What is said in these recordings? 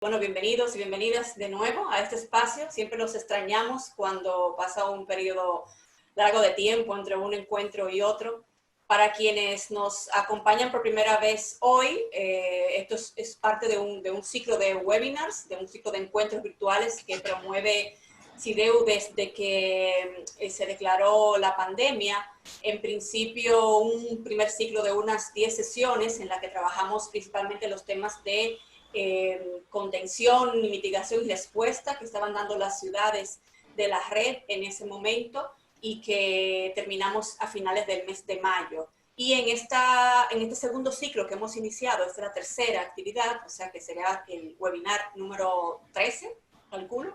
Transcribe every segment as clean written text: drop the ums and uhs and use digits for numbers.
Bueno, bienvenidos y bienvenidas de nuevo a este espacio. Siempre los extrañamos cuando pasa un periodo largo de tiempo entre un encuentro y otro. Para quienes nos acompañan por primera vez hoy, esto es parte de un ciclo de webinars, de un ciclo de encuentros virtuales que promueve CIDEU desde que se declaró la pandemia. En principio, un primer ciclo de unas 10 sesiones en la que trabajamos principalmente los temas de contención, mitigación y respuesta que estaban dando las ciudades de la red en ese momento y que terminamos a finales del mes de mayo. Y en este segundo ciclo que hemos iniciado, esta es la tercera actividad, o sea que será el webinar número 13, calculo.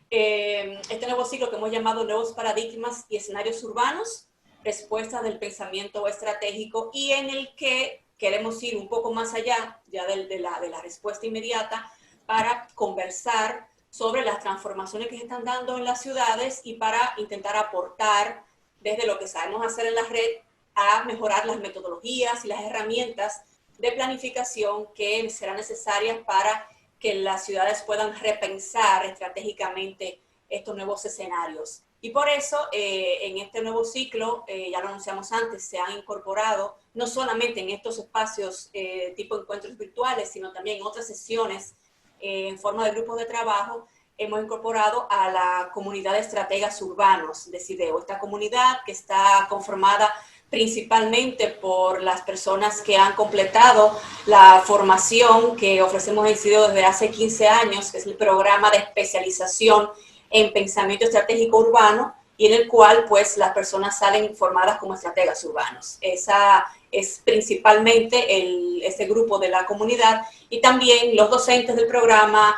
Este nuevo ciclo que hemos llamado Nuevos Paradigmas y Escenarios Urbanos, Respuestas del Pensamiento Estratégico, y en el que queremos ir un poco más allá ya de la respuesta inmediata para conversar sobre las transformaciones que se están dando en las ciudades y para intentar aportar desde lo que sabemos hacer en la red a mejorar las metodologías y las herramientas de planificación que serán necesarias para que las ciudades puedan repensar estratégicamente estos nuevos escenarios. Y por eso, en este nuevo ciclo, ya lo anunciamos antes, se han incorporado, no solamente en estos espacios tipo encuentros virtuales, sino también en otras sesiones en forma de grupos de trabajo, hemos incorporado a la comunidad de estrategas urbanos de CIDEU. Esta comunidad que está conformada principalmente por las personas que han completado la formación que ofrecemos en CIDEU desde hace 15 años, que es el programa de especialización en pensamiento estratégico urbano, y en el cual pues las personas salen formadas como estrategas urbanos. Esa es principalmente este grupo de la comunidad, y también los docentes del programa,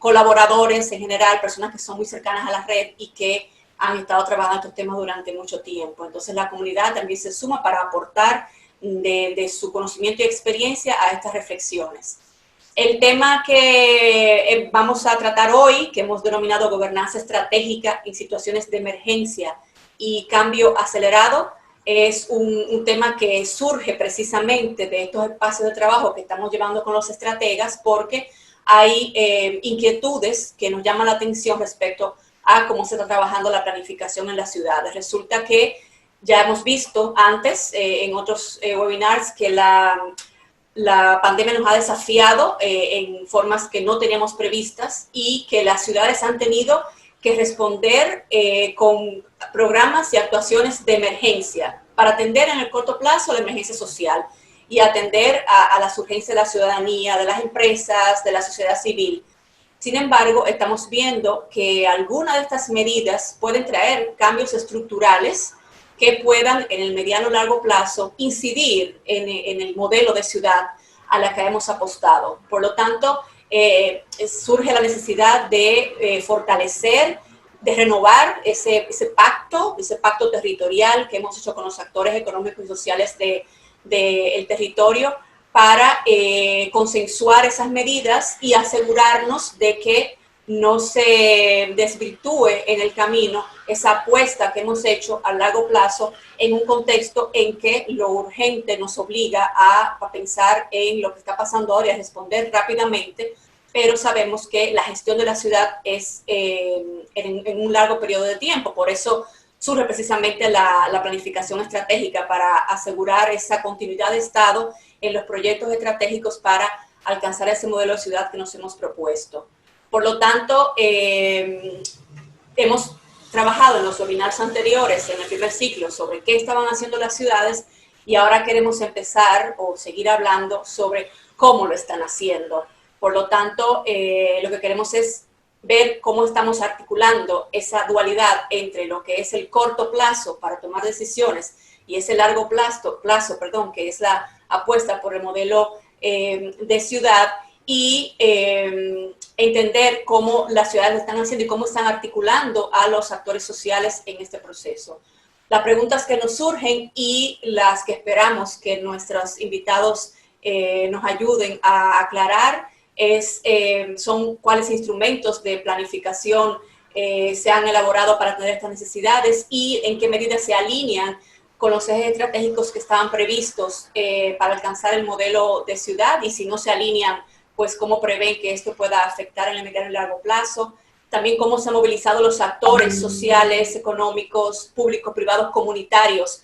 colaboradores en general, personas que son muy cercanas a la red y que han estado trabajando estos temas durante mucho tiempo. Entonces la comunidad también se suma para aportar de su conocimiento y experiencia a estas reflexiones. El tema que vamos a tratar hoy, que hemos denominado gobernanza estratégica en situaciones de emergencia y cambio acelerado, es un tema que surge precisamente de estos espacios de trabajo que estamos llevando con los estrategas, porque hay inquietudes que nos llaman la atención respecto a cómo se está trabajando la planificación en las ciudades. Resulta que ya hemos visto antes en otros webinars que la pandemia nos ha desafiado en formas que no teníamos previstas, y que las ciudades han tenido que responder con programas y actuaciones de emergencia para atender en el corto plazo la emergencia social y atender a las urgencias de la ciudadanía, de las empresas, de la sociedad civil. Sin embargo, estamos viendo que algunas de estas medidas pueden traer cambios estructurales que puedan en el mediano o largo plazo incidir en el modelo de ciudad a la que hemos apostado. Por lo tanto, surge la necesidad de fortalecer, de renovar ese pacto territorial que hemos hecho con los actores económicos y sociales del territorio para consensuar esas medidas y asegurarnos de que no se desvirtúe en el camino esa apuesta que hemos hecho a largo plazo en un contexto en que lo urgente nos obliga a pensar en lo que está pasando ahora y a responder rápidamente, pero sabemos que la gestión de la ciudad es en un largo periodo de tiempo. Por eso surge precisamente la planificación estratégica, para asegurar esa continuidad de Estado en los proyectos estratégicos para alcanzar ese modelo de ciudad que nos hemos propuesto. Por lo tanto, hemos trabajado en los webinars anteriores, en el primer ciclo, sobre qué estaban haciendo las ciudades, y ahora queremos empezar o seguir hablando sobre cómo lo están haciendo. Por lo tanto, lo que queremos es ver cómo estamos articulando esa dualidad entre lo que es el corto plazo para tomar decisiones y ese largo plazo, que es la apuesta por el modelo de ciudad, y entender cómo las ciudades lo están haciendo y cómo están articulando a los actores sociales en este proceso. Las preguntas que nos surgen y las que esperamos que nuestros invitados nos ayuden a aclarar son cuáles instrumentos de planificación se han elaborado para atender estas necesidades y en qué medida se alinean con los ejes estratégicos que estaban previstos para alcanzar el modelo de ciudad, y si no se alinean, pues cómo prevén que esto pueda afectar en el mediano y largo plazo. También cómo se han movilizado los actores sociales, económicos, públicos, privados, comunitarios,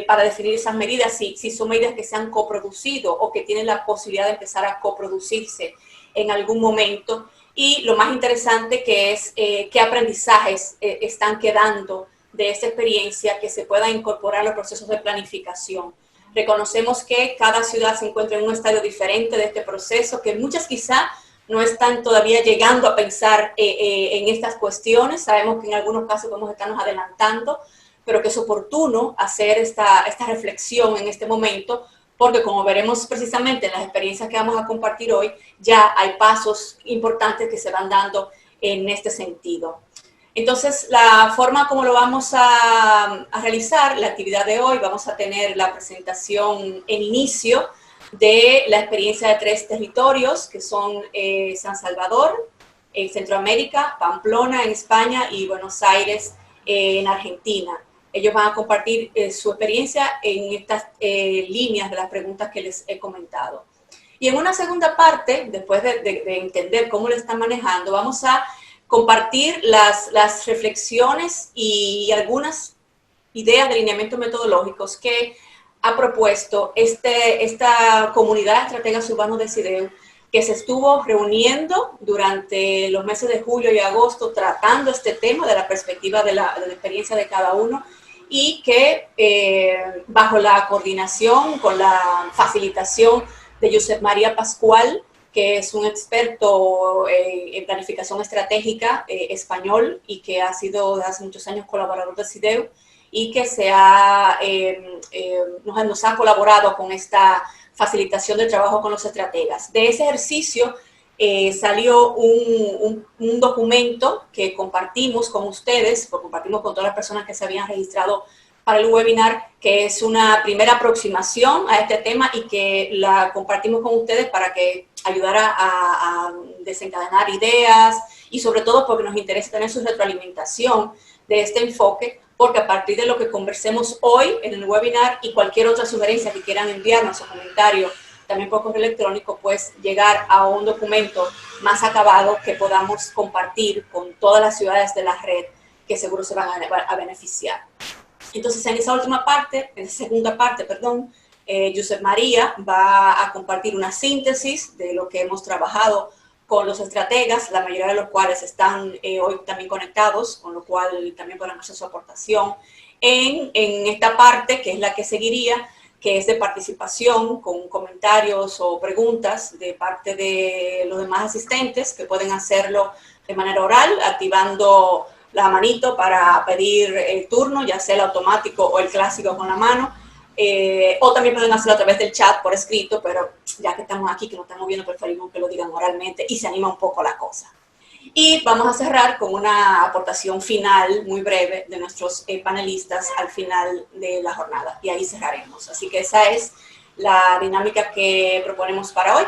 para definir esas medidas, si son medidas que se han coproducido o que tienen la posibilidad de empezar a coproducirse en algún momento. Y lo más interesante que es qué aprendizajes están quedando de esta experiencia que se pueda incorporar a los procesos de planificación. Reconocemos que cada ciudad se encuentra en un estadio diferente de este proceso, que muchas quizá no están todavía llegando a pensar en estas cuestiones. Sabemos que en algunos casos podemos estarnos adelantando, pero que es oportuno hacer esta reflexión en este momento, porque como veremos precisamente en las experiencias que vamos a compartir hoy, ya hay pasos importantes que se van dando en este sentido. Entonces, la forma como lo vamos a realizar, la actividad de hoy, vamos a tener la presentación en inicio de la experiencia de 3 territorios, que son San Salvador, en Centroamérica, Pamplona en España y Buenos Aires en Argentina. Ellos van a compartir su experiencia en estas líneas de las preguntas que les he comentado. Y en una segunda parte, después de entender cómo lo están manejando, vamos a compartir las reflexiones y algunas ideas de lineamientos metodológicos que ha propuesto esta comunidad de estrategas urbanos de CIDEU, que se estuvo reuniendo durante los meses de julio y agosto tratando este tema de la perspectiva de la experiencia de cada uno, y que bajo la coordinación, con la facilitación de Josep María Pascual, que es un experto en planificación estratégica español y que ha sido desde hace muchos años colaborador de CIDEU, y que nos ha colaborado con esta facilitación del trabajo con los estrategas. De ese ejercicio salió un documento que compartimos con ustedes, lo compartimos con todas las personas que se habían registrado para el webinar, que es una primera aproximación a este tema y que la compartimos con ustedes para que ayudara a desencadenar ideas y sobre todo porque nos interesa tener su retroalimentación de este enfoque, porque a partir de lo que conversemos hoy en el webinar y cualquier otra sugerencia que quieran enviarnos o comentario también por correo electrónico, pues llegar a un documento más acabado que podamos compartir con todas las ciudades de la red que seguro se van a beneficiar. Entonces, en esa última parte, en esa segunda parte, perdón, Josep María va a compartir una síntesis de lo que hemos trabajado con los estrategas, la mayoría de los cuales están hoy también conectados, con lo cual también podrán hacer su aportación en esta parte, que es la que seguiría, que es de participación, con comentarios o preguntas de parte de los demás asistentes, que pueden hacerlo de manera oral, activando la manito para pedir el turno, ya sea el automático o el clásico con la mano, o también pueden hacerlo a través del chat por escrito, pero ya que estamos aquí, que nos estamos viendo, preferimos que lo digan oralmente y se anima un poco la cosa. Y vamos a cerrar con una aportación final muy breve de nuestros panelistas al final de la jornada, y ahí cerraremos. Así que esa es la dinámica que proponemos para hoy.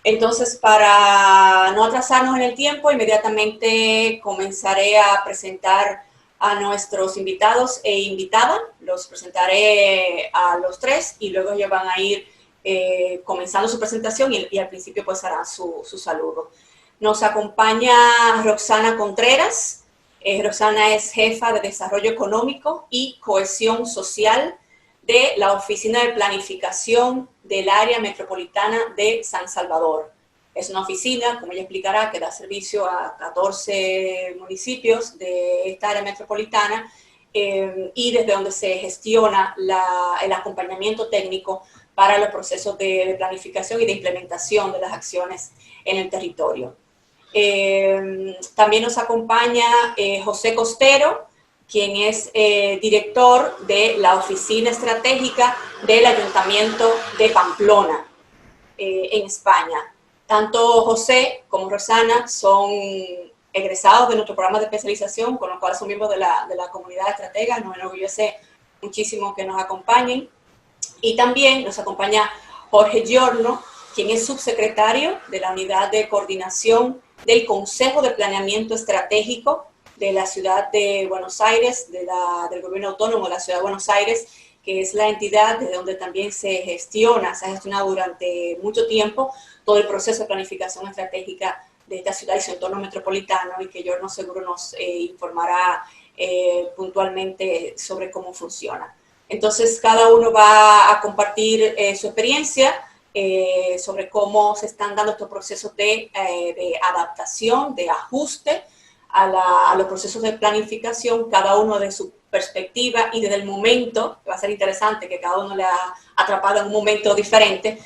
Entonces, para no atrasarnos en el tiempo, inmediatamente comenzaré a presentar a nuestros invitados e invitada. Los presentaré a los 3 y luego ellos van a ir comenzando su presentación y al principio pues harán su saludo. Nos acompaña Roxana Contreras. Roxana es jefa de Desarrollo Económico y Cohesión Social de la Oficina de Planificación del Área Metropolitana de San Salvador. Es una oficina, como ella explicará, que da servicio a 14 municipios de esta área metropolitana y desde donde se gestiona el acompañamiento técnico para los procesos de planificación y de implementación de las acciones en el territorio. También nos acompaña José Costero, quien es director de la Oficina Estratégica del Ayuntamiento de Pamplona, en España. Tanto José como Rosana son egresados de nuestro programa de especialización, con lo cual son miembros de la comunidad de estrategas. Nos enorgullece muchísimo que nos acompañen. Y también nos acompaña Jorge Giorno, quien es subsecretario de la Unidad de Coordinación del Consejo de Planeamiento Estratégico de la Ciudad de Buenos Aires, del Gobierno Autónomo de la Ciudad de Buenos Aires, que es la entidad desde donde también se ha gestionado durante mucho tiempo todo el proceso de planificación estratégica de esta ciudad y su entorno metropolitano, y que Giorno seguro nos informará puntualmente sobre cómo funciona. Entonces, cada uno va a compartir su experiencia sobre cómo se están dando estos procesos de adaptación, de ajuste a los procesos de planificación, cada uno de su perspectiva y desde el momento, que va a ser interesante, que cada uno le ha atrapado en un momento diferente.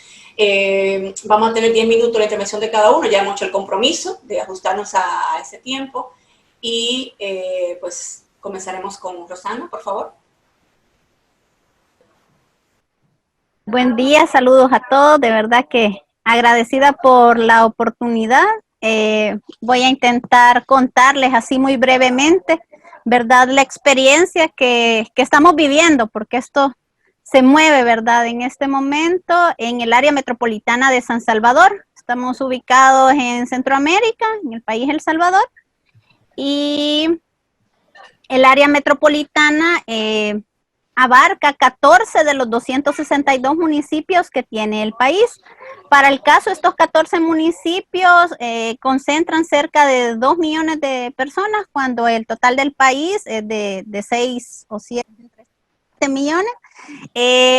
Vamos a tener 10 minutos de la intervención de cada uno, ya hemos hecho el compromiso de ajustarnos a ese tiempo, y pues comenzaremos con Rosana, por favor. Buen día, saludos a todos, de verdad que agradecida por la oportunidad. Voy a intentar contarles así muy brevemente, ¿verdad?, la experiencia que estamos viviendo, porque esto se mueve, ¿verdad?, en este momento en el área metropolitana de San Salvador. Estamos ubicados en Centroamérica, en el país El Salvador, y el área metropolitana abarca 14 de los 262 municipios que tiene el país. Para el caso, estos 14 municipios concentran cerca de 2 millones de personas, cuando el total del país es de 6 o 7 millones.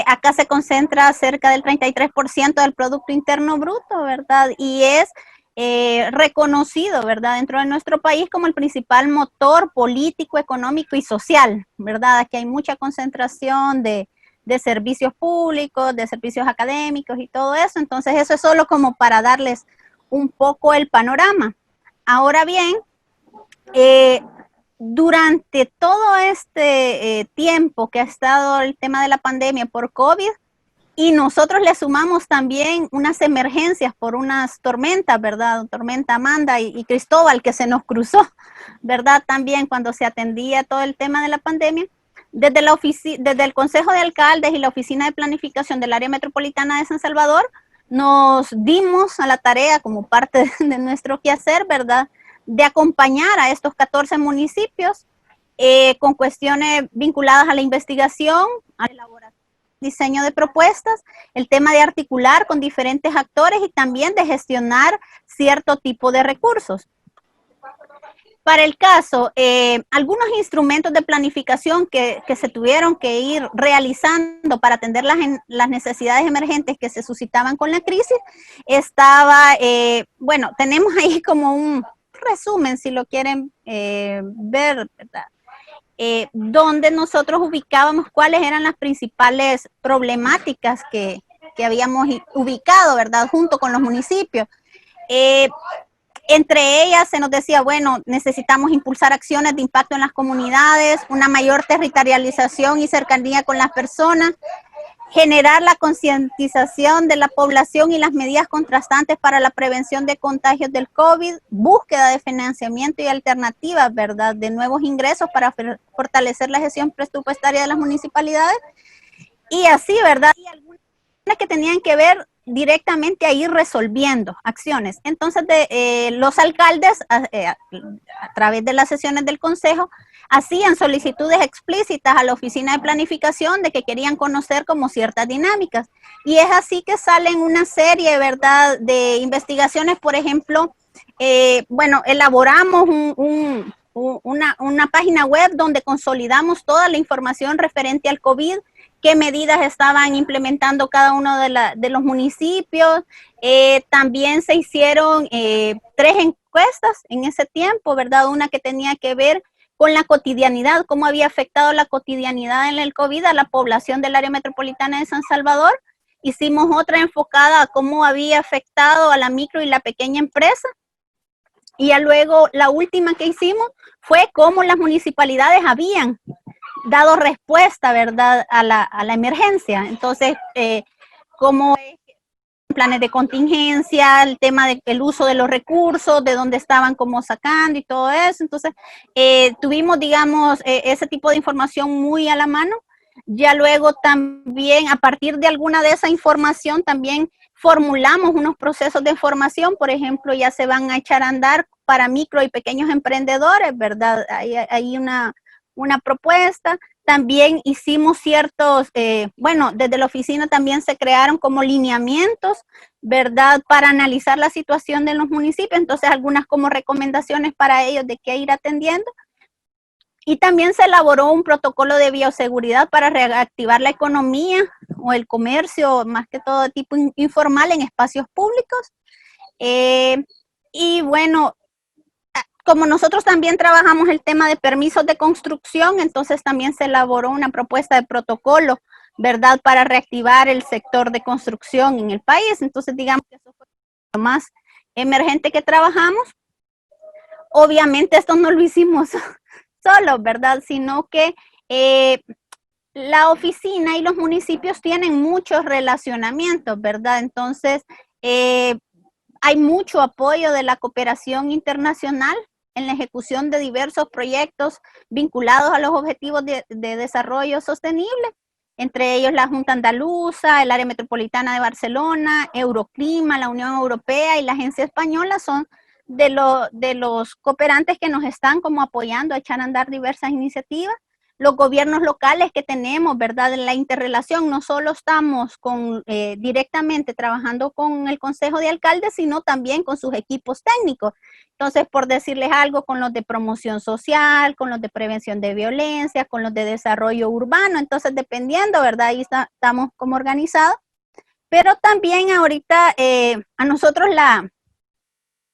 Acá se concentra cerca del 33% del Producto Interno Bruto, ¿verdad? Y es reconocido, ¿verdad?, dentro de nuestro país como el principal motor político, económico y social, ¿verdad? Aquí hay mucha concentración de servicios públicos, de servicios académicos y todo eso. Entonces, eso es solo como para darles un poco el panorama. Ahora bien, durante todo este tiempo que ha estado el tema de la pandemia por COVID, y nosotros le sumamos también unas emergencias por unas tormentas, ¿verdad? Tormenta Amanda y Cristóbal, que se nos cruzó, ¿verdad? También cuando se atendía todo el tema de la pandemia. Desde el Consejo de Alcaldes y la Oficina de Planificación del Área Metropolitana de San Salvador, nos dimos a la tarea, como parte de nuestro quehacer, ¿verdad?, de acompañar a estos 14 municipios con cuestiones vinculadas a la investigación, a la elaboración, diseño de propuestas, el tema de articular con diferentes actores y también de gestionar cierto tipo de recursos. Para el caso, algunos instrumentos de planificación que se tuvieron que ir realizando para atender las necesidades emergentes que se suscitaban con la crisis, estaba, bueno, tenemos ahí como un resumen, si lo quieren ver, ¿verdad?, donde nosotros ubicábamos cuáles eran las principales problemáticas que habíamos ubicado, ¿verdad?, junto con los municipios. Entre ellas se nos decía, bueno, necesitamos impulsar acciones de impacto en las comunidades, una mayor territorialización y cercanía con las personas, generar la concientización de la población y las medidas contrastantes para la prevención de contagios del COVID, búsqueda de financiamiento y alternativas, ¿verdad?, de nuevos ingresos para fortalecer la gestión presupuestaria de las municipalidades, y así, ¿verdad?, y algunas que tenían que ver directamente a ir resolviendo acciones. Entonces, los alcaldes, a través de las sesiones del consejo, hacían solicitudes explícitas a la oficina de planificación de que querían conocer como ciertas dinámicas. Y es así que salen una serie, ¿verdad?, de investigaciones. Por ejemplo, bueno, elaboramos una página web donde consolidamos toda la información referente al COVID, qué medidas estaban implementando cada uno de los municipios. También se hicieron 3 encuestas en ese tiempo, ¿verdad? Una que tenía que ver con la cotidianidad, cómo había afectado la cotidianidad en el COVID a la población del área metropolitana de San Salvador. Hicimos otra enfocada a cómo había afectado a la micro y la pequeña empresa. Y ya luego la última que hicimos fue cómo las municipalidades habían dado respuesta, ¿verdad?, a la emergencia. Entonces, cómo planes de contingencia, el tema del uso de los recursos, de dónde estaban como sacando y todo eso. Entonces, tuvimos, digamos, ese tipo de información muy a la mano. Ya luego también, a partir de alguna de esa información, también formulamos unos procesos de formación. Por ejemplo, ya se van a echar a andar para micro y pequeños emprendedores, ¿verdad? Hay una propuesta. también hicimos ciertos, bueno, desde la oficina también se crearon como lineamientos, ¿verdad? Para analizar la situación de los municipios, entonces algunas como recomendaciones para ellos de qué ir atendiendo. Y también se elaboró un protocolo de bioseguridad para reactivar la economía o el comercio, más que todo de tipo informal en espacios públicos. Y bueno, como nosotros también trabajamos el tema de permisos de construcción, entonces también se elaboró una propuesta de protocolo, ¿verdad? Para reactivar el sector de construcción en el país. Entonces, digamos que eso fue lo más emergente que trabajamos. Obviamente esto no lo hicimos solo, ¿verdad? Sino que la oficina y los municipios tienen muchos relacionamientos, ¿verdad? Entonces, hay mucho apoyo de la cooperación internacional en la ejecución de diversos proyectos vinculados a los objetivos de desarrollo sostenible, entre ellos la Junta Andaluza, el Área Metropolitana de Barcelona, Euroclima, la Unión Europea y la Agencia Española son de los cooperantes que nos están como apoyando a echar a andar diversas iniciativas. Los gobiernos locales que tenemos, ¿verdad? En la interrelación, no solo estamos directamente trabajando con el Consejo de Alcaldes, sino también con sus equipos técnicos. Entonces, por decirles algo, con los de promoción social, con los de prevención de violencia, con los de desarrollo urbano. Entonces, dependiendo, ¿verdad? Ahí estamos como organizados. Pero también ahorita a nosotros la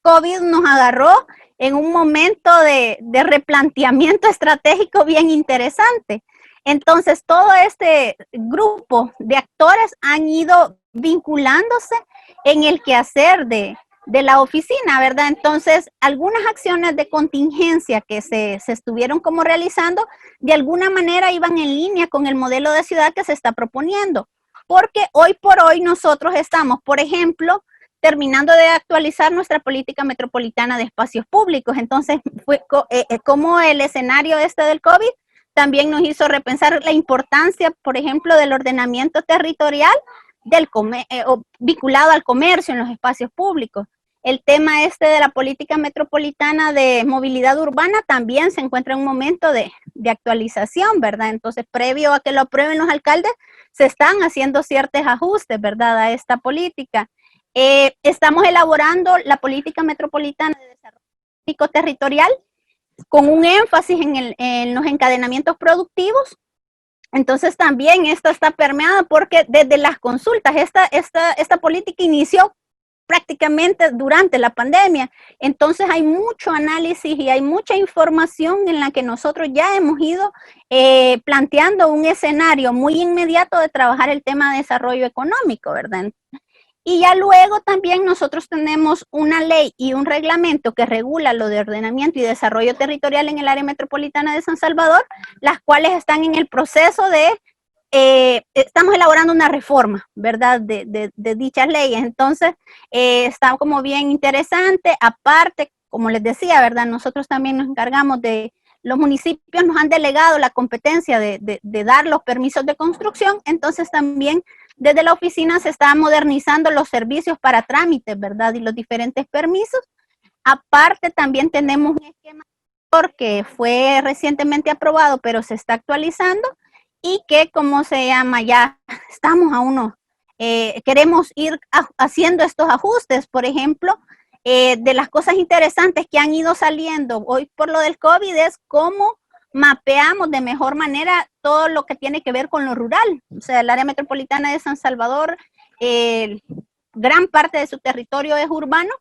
COVID nos agarró en un momento de replanteamiento estratégico bien interesante. Entonces, todo este grupo de actores han ido vinculándose en el quehacer de la oficina, ¿verdad? Entonces, algunas acciones de contingencia que se estuvieron como realizando, de alguna manera iban en línea con el modelo de ciudad que se está proponiendo. Porque hoy por hoy nosotros estamos, por ejemplo, terminando de actualizar nuestra política metropolitana de espacios públicos. Entonces, fue como el escenario del COVID también nos hizo repensar la importancia, por ejemplo, del ordenamiento territorial vinculado al comercio en los espacios públicos. El tema de la política metropolitana de movilidad urbana también se encuentra en un momento de actualización, ¿verdad? Entonces, previo a que lo aprueben los alcaldes, se están haciendo ciertos ajustes, ¿verdad?, a esta política. Estamos elaborando la política metropolitana de desarrollo territorial con un énfasis en los encadenamientos productivos. Entonces también esto está permeado porque desde las consultas, esta política inició prácticamente durante la pandemia. Entonces hay mucho análisis y hay mucha información en la que nosotros ya hemos ido planteando un escenario muy inmediato de trabajar el tema de desarrollo económico, ¿verdad? Y ya luego también nosotros tenemos una ley y un reglamento que regula lo de ordenamiento y desarrollo territorial en el área metropolitana de San Salvador, las cuales están en el proceso estamos elaborando una reforma, ¿verdad?, de dichas leyes. Entonces, está como bien interesante. Aparte, como les decía, ¿verdad?, nosotros también nos encargamos los municipios nos han delegado la competencia de dar los permisos de construcción, entonces también desde la oficina se está modernizando los servicios para trámites, ¿verdad?, y los diferentes permisos. Aparte, también tenemos un esquema que fue recientemente aprobado, pero se está actualizando y que, ¿cómo se llama? Ya estamos queremos ir haciendo estos ajustes. Por ejemplo, de las cosas interesantes que han ido saliendo hoy por lo del COVID es cómo mapeamos de mejor manera todo lo que tiene que ver con lo rural. O sea, el área metropolitana de San Salvador, gran parte de su territorio es urbano,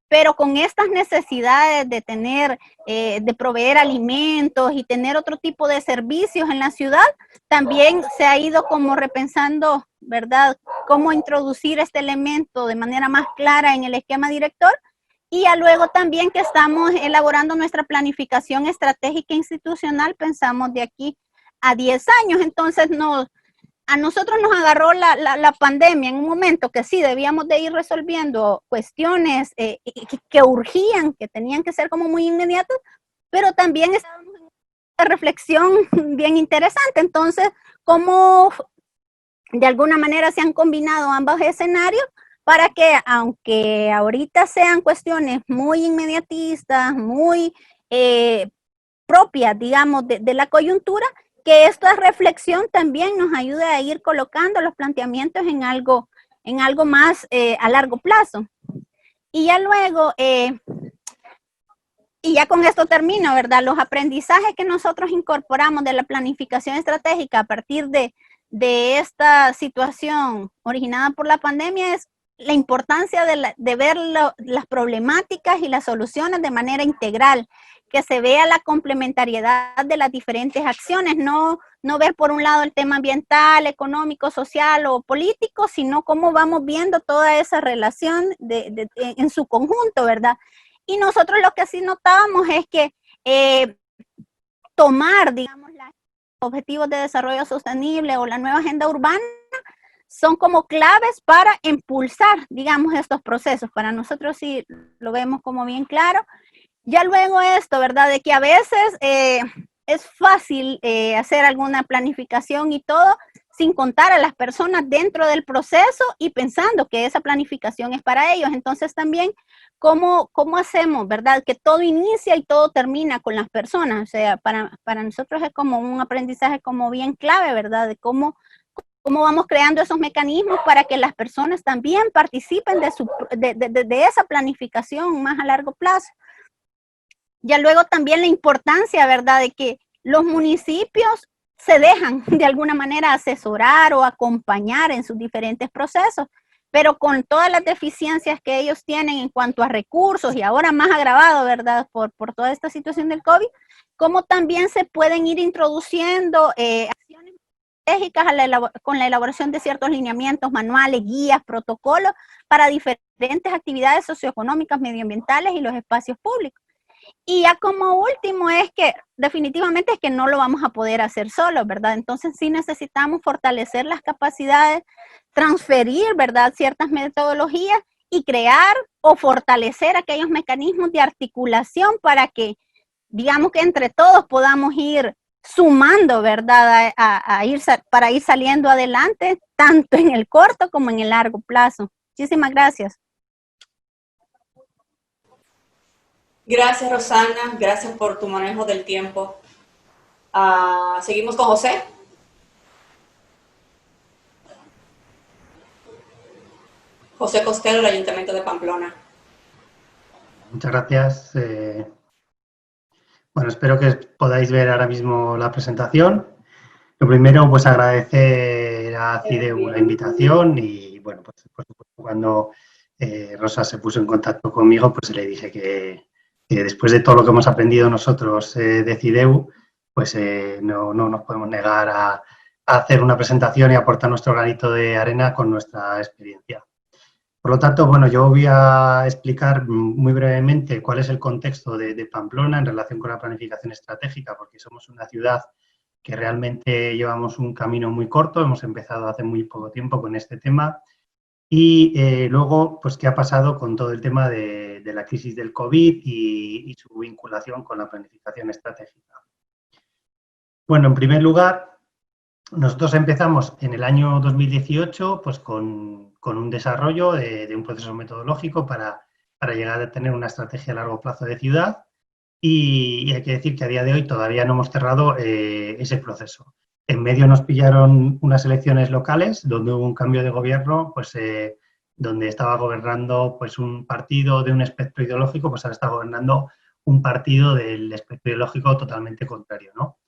pero con estas necesidades de tener, de proveer alimentos y tener otro tipo de servicios en la ciudad, también se ha ido como repensando, ¿verdad?, cómo introducir este elemento de manera más clara en el esquema director. Y ya luego también que estamos elaborando nuestra planificación estratégica institucional, pensamos de aquí a 10 años. Entonces, a nosotros nos agarró la pandemia en un momento que sí debíamos de ir resolviendo cuestiones que urgían, que tenían que ser como muy inmediatas, pero también estábamos en una reflexión bien interesante. Entonces, cómo de alguna manera se han combinado ambos escenarios para que, aunque ahorita sean cuestiones muy inmediatistas, muy propias, digamos, de la coyuntura, que esta reflexión también nos ayude a ir colocando los planteamientos en algo más a largo plazo. Y ya luego, y ya con esto termino, ¿verdad? Los aprendizajes que nosotros incorporamos de la planificación estratégica a partir de esta situación originada por la pandemia es la importancia de ver las problemáticas y las soluciones de manera integral, que se vea la complementariedad de las diferentes acciones, no ver por un lado el tema ambiental, económico, social o político, sino cómo vamos viendo toda esa relación en su conjunto, ¿verdad? Y nosotros lo que sí notábamos es que tomar, digamos, los objetivos de desarrollo sostenible o la nueva agenda urbana son como claves para impulsar, digamos, estos procesos. Para nosotros sí lo vemos como bien claro. Ya luego esto, ¿verdad? De que a veces es fácil hacer alguna planificación y todo sin contar a las personas dentro del proceso y pensando que esa planificación es para ellos. Entonces también, ¿cómo hacemos, verdad? Que todo inicia y todo termina con las personas. O sea, para nosotros es como un aprendizaje como bien clave, ¿verdad? De cómo vamos creando esos mecanismos para que las personas también participen de esa planificación más a largo plazo. Ya luego también la importancia, ¿verdad?, de que los municipios se dejan de alguna manera asesorar o acompañar en sus diferentes procesos, pero con todas las deficiencias que ellos tienen en cuanto a recursos y ahora más agravado, ¿verdad?, por toda esta situación del COVID, cómo también se pueden ir introduciendo acciones estratégicas con la elaboración de ciertos lineamientos, manuales, guías, protocolos para diferentes actividades socioeconómicas, medioambientales y los espacios públicos. Y ya como último es que definitivamente es que no lo vamos a poder hacer solos, ¿verdad? Entonces sí necesitamos fortalecer las capacidades, transferir, ¿verdad?, ciertas metodologías y crear o fortalecer aquellos mecanismos de articulación para que, digamos que entre todos podamos ir sumando, ¿verdad?, para ir saliendo adelante, tanto en el corto como en el largo plazo. Muchísimas gracias. Gracias, Rosana. Gracias por tu manejo del tiempo. Seguimos con José. José Costello, del Ayuntamiento de Pamplona. Muchas gracias. Bueno, espero que podáis ver ahora mismo la presentación. Lo primero, pues agradecer a CIDEU la invitación y, bueno, pues por supuesto, cuando Rosa se puso en contacto conmigo, pues le dije que después de todo lo que hemos aprendido nosotros de CIDEU, pues no nos podemos negar a hacer una presentación y aportar nuestro granito de arena con nuestra experiencia. Por lo tanto, bueno, yo voy a explicar muy brevemente cuál es el contexto de Pamplona en relación con la planificación estratégica, porque somos una ciudad que realmente llevamos un camino muy corto, hemos empezado hace muy poco tiempo con este tema y luego, pues, qué ha pasado con todo el tema de la crisis del COVID y su vinculación con la planificación estratégica. Bueno, en primer lugar, nosotros empezamos en el año 2018 pues con un desarrollo de un proceso metodológico para llegar a tener una estrategia a largo plazo de ciudad y hay que decir que a día de hoy todavía no hemos cerrado ese proceso. En medio nos pillaron unas elecciones locales donde hubo un cambio de gobierno, pues donde estaba gobernando pues un partido de un espectro ideológico, pues ahora está gobernando un partido del espectro ideológico totalmente contrario, ¿no?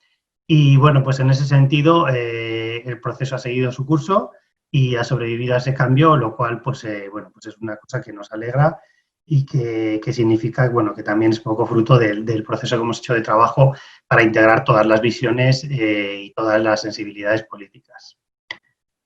Y bueno, pues en ese sentido el proceso ha seguido su curso y ha sobrevivido a ese cambio, lo cual pues, bueno, pues es una cosa que nos alegra y que significa, bueno, que también es poco fruto del proceso que hemos hecho de trabajo para integrar todas las visiones y todas las sensibilidades políticas.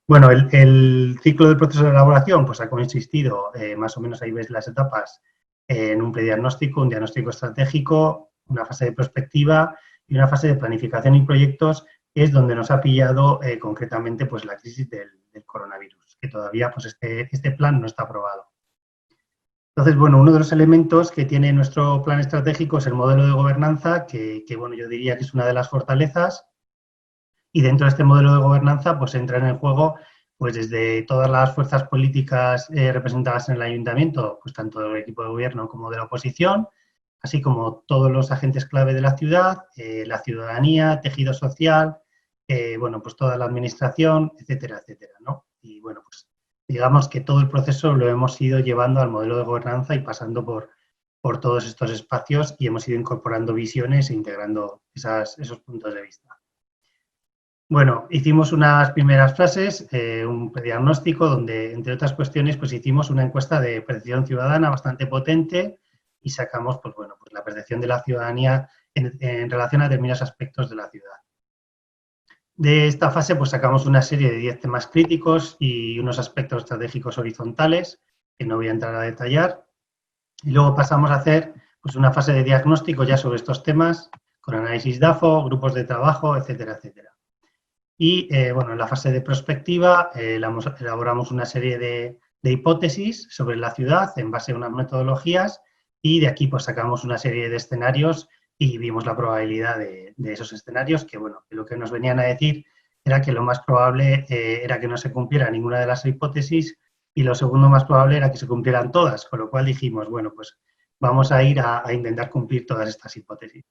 Bueno, el ciclo del proceso de elaboración pues ha consistido, más o menos ahí ves las etapas, en un prediagnóstico, un diagnóstico estratégico, una fase de prospectiva y una fase de planificación y proyectos, que es donde nos ha pillado concretamente pues la crisis del coronavirus, que todavía pues este plan no está aprobado. Entonces, bueno, uno de los elementos que tiene nuestro plan estratégico es el modelo de gobernanza, que bueno, yo diría que es una de las fortalezas, y dentro de este modelo de gobernanza pues entran en juego pues desde todas las fuerzas políticas representadas en el ayuntamiento, pues tanto del equipo de gobierno como de la oposición, así como todos los agentes clave de la ciudad, la ciudadanía, tejido social, bueno, pues toda la administración, etcétera, etcétera, ¿no? Y bueno, pues digamos que todo el proceso lo hemos ido llevando al modelo de gobernanza y pasando por todos estos espacios y hemos ido incorporando visiones e integrando esos puntos de vista. Bueno, hicimos unas primeras fases, un diagnóstico donde, entre otras cuestiones, pues hicimos una encuesta de percepción ciudadana bastante potente y sacamos, pues bueno, pues la percepción de la ciudadanía en relación a determinados aspectos de la ciudad. De esta fase, pues sacamos una serie de 10 temas críticos y unos aspectos estratégicos horizontales, que no voy a entrar a detallar. Y luego pasamos a hacer pues, una fase de diagnóstico ya sobre estos temas, con análisis DAFO, grupos de trabajo, etcétera, etcétera. Y, bueno, en la fase de prospectiva elaboramos una serie de hipótesis sobre la ciudad en base a unas metodologías y de aquí pues sacamos una serie de escenarios y vimos la probabilidad de esos escenarios, que bueno, que lo que nos venían a decir era que lo más probable era que no se cumpliera ninguna de las hipótesis y lo segundo más probable era que se cumplieran todas, con lo cual dijimos, bueno, pues vamos a ir a intentar cumplir todas estas hipótesis.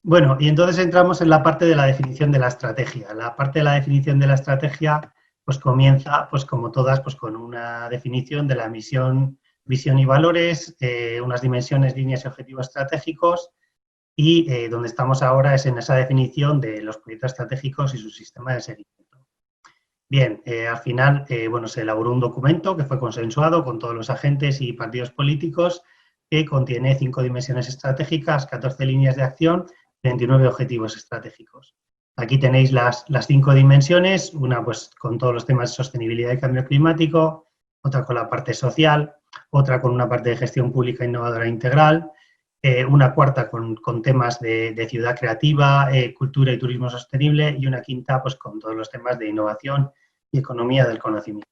Bueno, y entonces entramos en la parte de la definición de la estrategia. La parte de la definición de la estrategia pues comienza, pues como todas, pues con una definición de la misión, visión y valores, unas dimensiones, líneas y objetivos estratégicos y donde estamos ahora es en esa definición de los proyectos estratégicos y su sistema de seguimiento. Bien, al final, bueno, se elaboró un documento que fue consensuado con todos los agentes y partidos políticos que contiene 5 dimensiones estratégicas, 14 líneas de acción, 29 objetivos estratégicos. Aquí tenéis las 5 dimensiones, una pues con todos los temas de sostenibilidad y cambio climático, otra con la parte social, otra con una parte de gestión pública innovadora e integral, una cuarta con temas de ciudad creativa, cultura y turismo sostenible y una quinta pues con todos los temas de innovación y economía del conocimiento.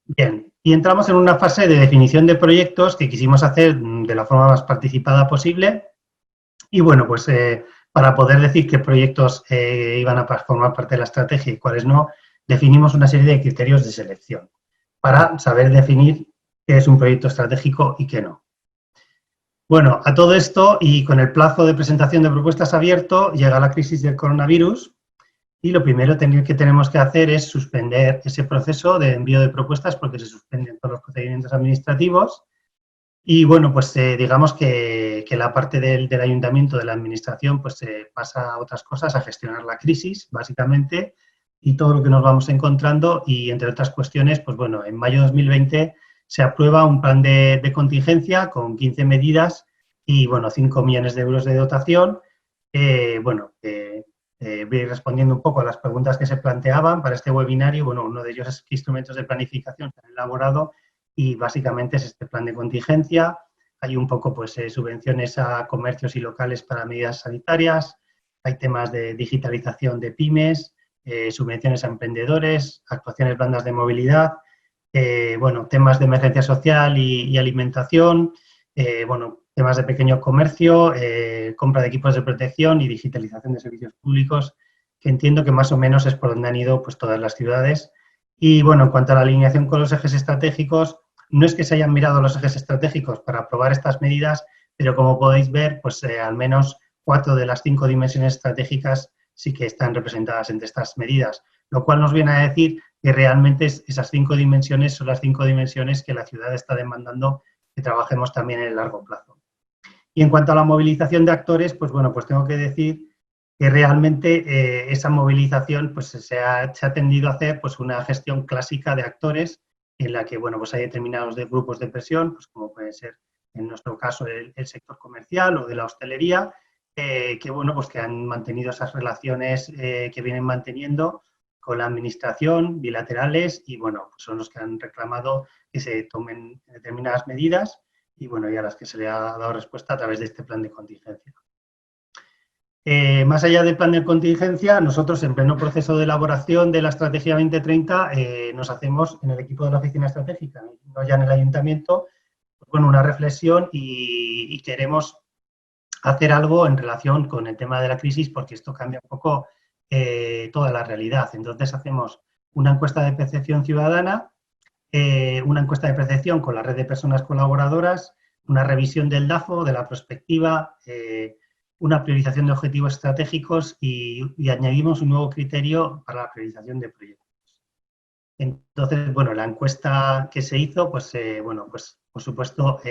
Bien, y entramos en una fase de definición de proyectos que quisimos hacer de la forma más participada posible y bueno, pues para poder decir qué proyectos iban a formar parte de la estrategia y cuáles no, definimos una serie de criterios de selección para saber definir qué es un proyecto estratégico y qué no. Bueno, a todo esto y con el plazo de presentación de propuestas abierto, llega la crisis del coronavirus y lo primero que tenemos que hacer es suspender ese proceso de envío de propuestas porque se suspenden todos los procedimientos administrativos y bueno, pues digamos que la parte del ayuntamiento, de la administración, pues se pasa a otras cosas, a gestionar la crisis, básicamente, y todo lo que nos vamos encontrando y entre otras cuestiones, pues bueno, en mayo de 2020 se aprueba un plan de contingencia con 15 medidas y, bueno, 5 millones de euros de dotación. Bueno, voy respondiendo un poco a las preguntas que se planteaban para este webinario. Bueno, uno de ellos es qué instrumentos de planificación se han elaborado y básicamente es este plan de contingencia. Hay un poco, pues, subvenciones a comercios y locales para medidas sanitarias. Hay temas de digitalización de pymes, subvenciones a emprendedores, actuaciones blandas de movilidad, bueno, temas de emergencia social y alimentación, bueno, temas de pequeño comercio, compra de equipos de protección y digitalización de servicios públicos, que entiendo que más o menos es por donde han ido pues, todas las ciudades. Y bueno, en cuanto a la alineación con los ejes estratégicos, no es que se hayan mirado los ejes estratégicos para aprobar estas medidas, pero como podéis ver, pues al menos 4 de las 5 dimensiones estratégicas sí que están representadas entre estas medidas, lo cual nos viene a decir que realmente esas 5 dimensiones son las 5 dimensiones que la ciudad está demandando que trabajemos también en el largo plazo. Y en cuanto a la movilización de actores, pues bueno, pues tengo que decir que realmente esa movilización pues se ha tendido a hacer pues una gestión clásica de actores en la que, bueno, pues hay determinados grupos de presión, pues como puede ser en nuestro caso el sector comercial o de la hostelería, que bueno, pues que han mantenido esas relaciones que vienen manteniendo con la administración, bilaterales, y bueno, pues son los que han reclamado que se tomen determinadas medidas y bueno, y a las que se le ha dado respuesta a través de este plan de contingencia. Más allá del plan de contingencia, nosotros en pleno proceso de elaboración de la Estrategia 2030 nos hacemos en el equipo de la Oficina Estratégica, no ya en el Ayuntamiento, pues, bueno, una reflexión y queremos hacer algo en relación con el tema de la crisis porque esto cambia un poco toda la realidad. Entonces hacemos una encuesta de percepción ciudadana, una encuesta de percepción con la red de personas colaboradoras, una revisión del DAFO, de la prospectiva, una priorización de objetivos estratégicos y añadimos un nuevo criterio para la priorización de proyectos. Entonces, bueno, la encuesta que se hizo, pues, bueno, pues por supuesto,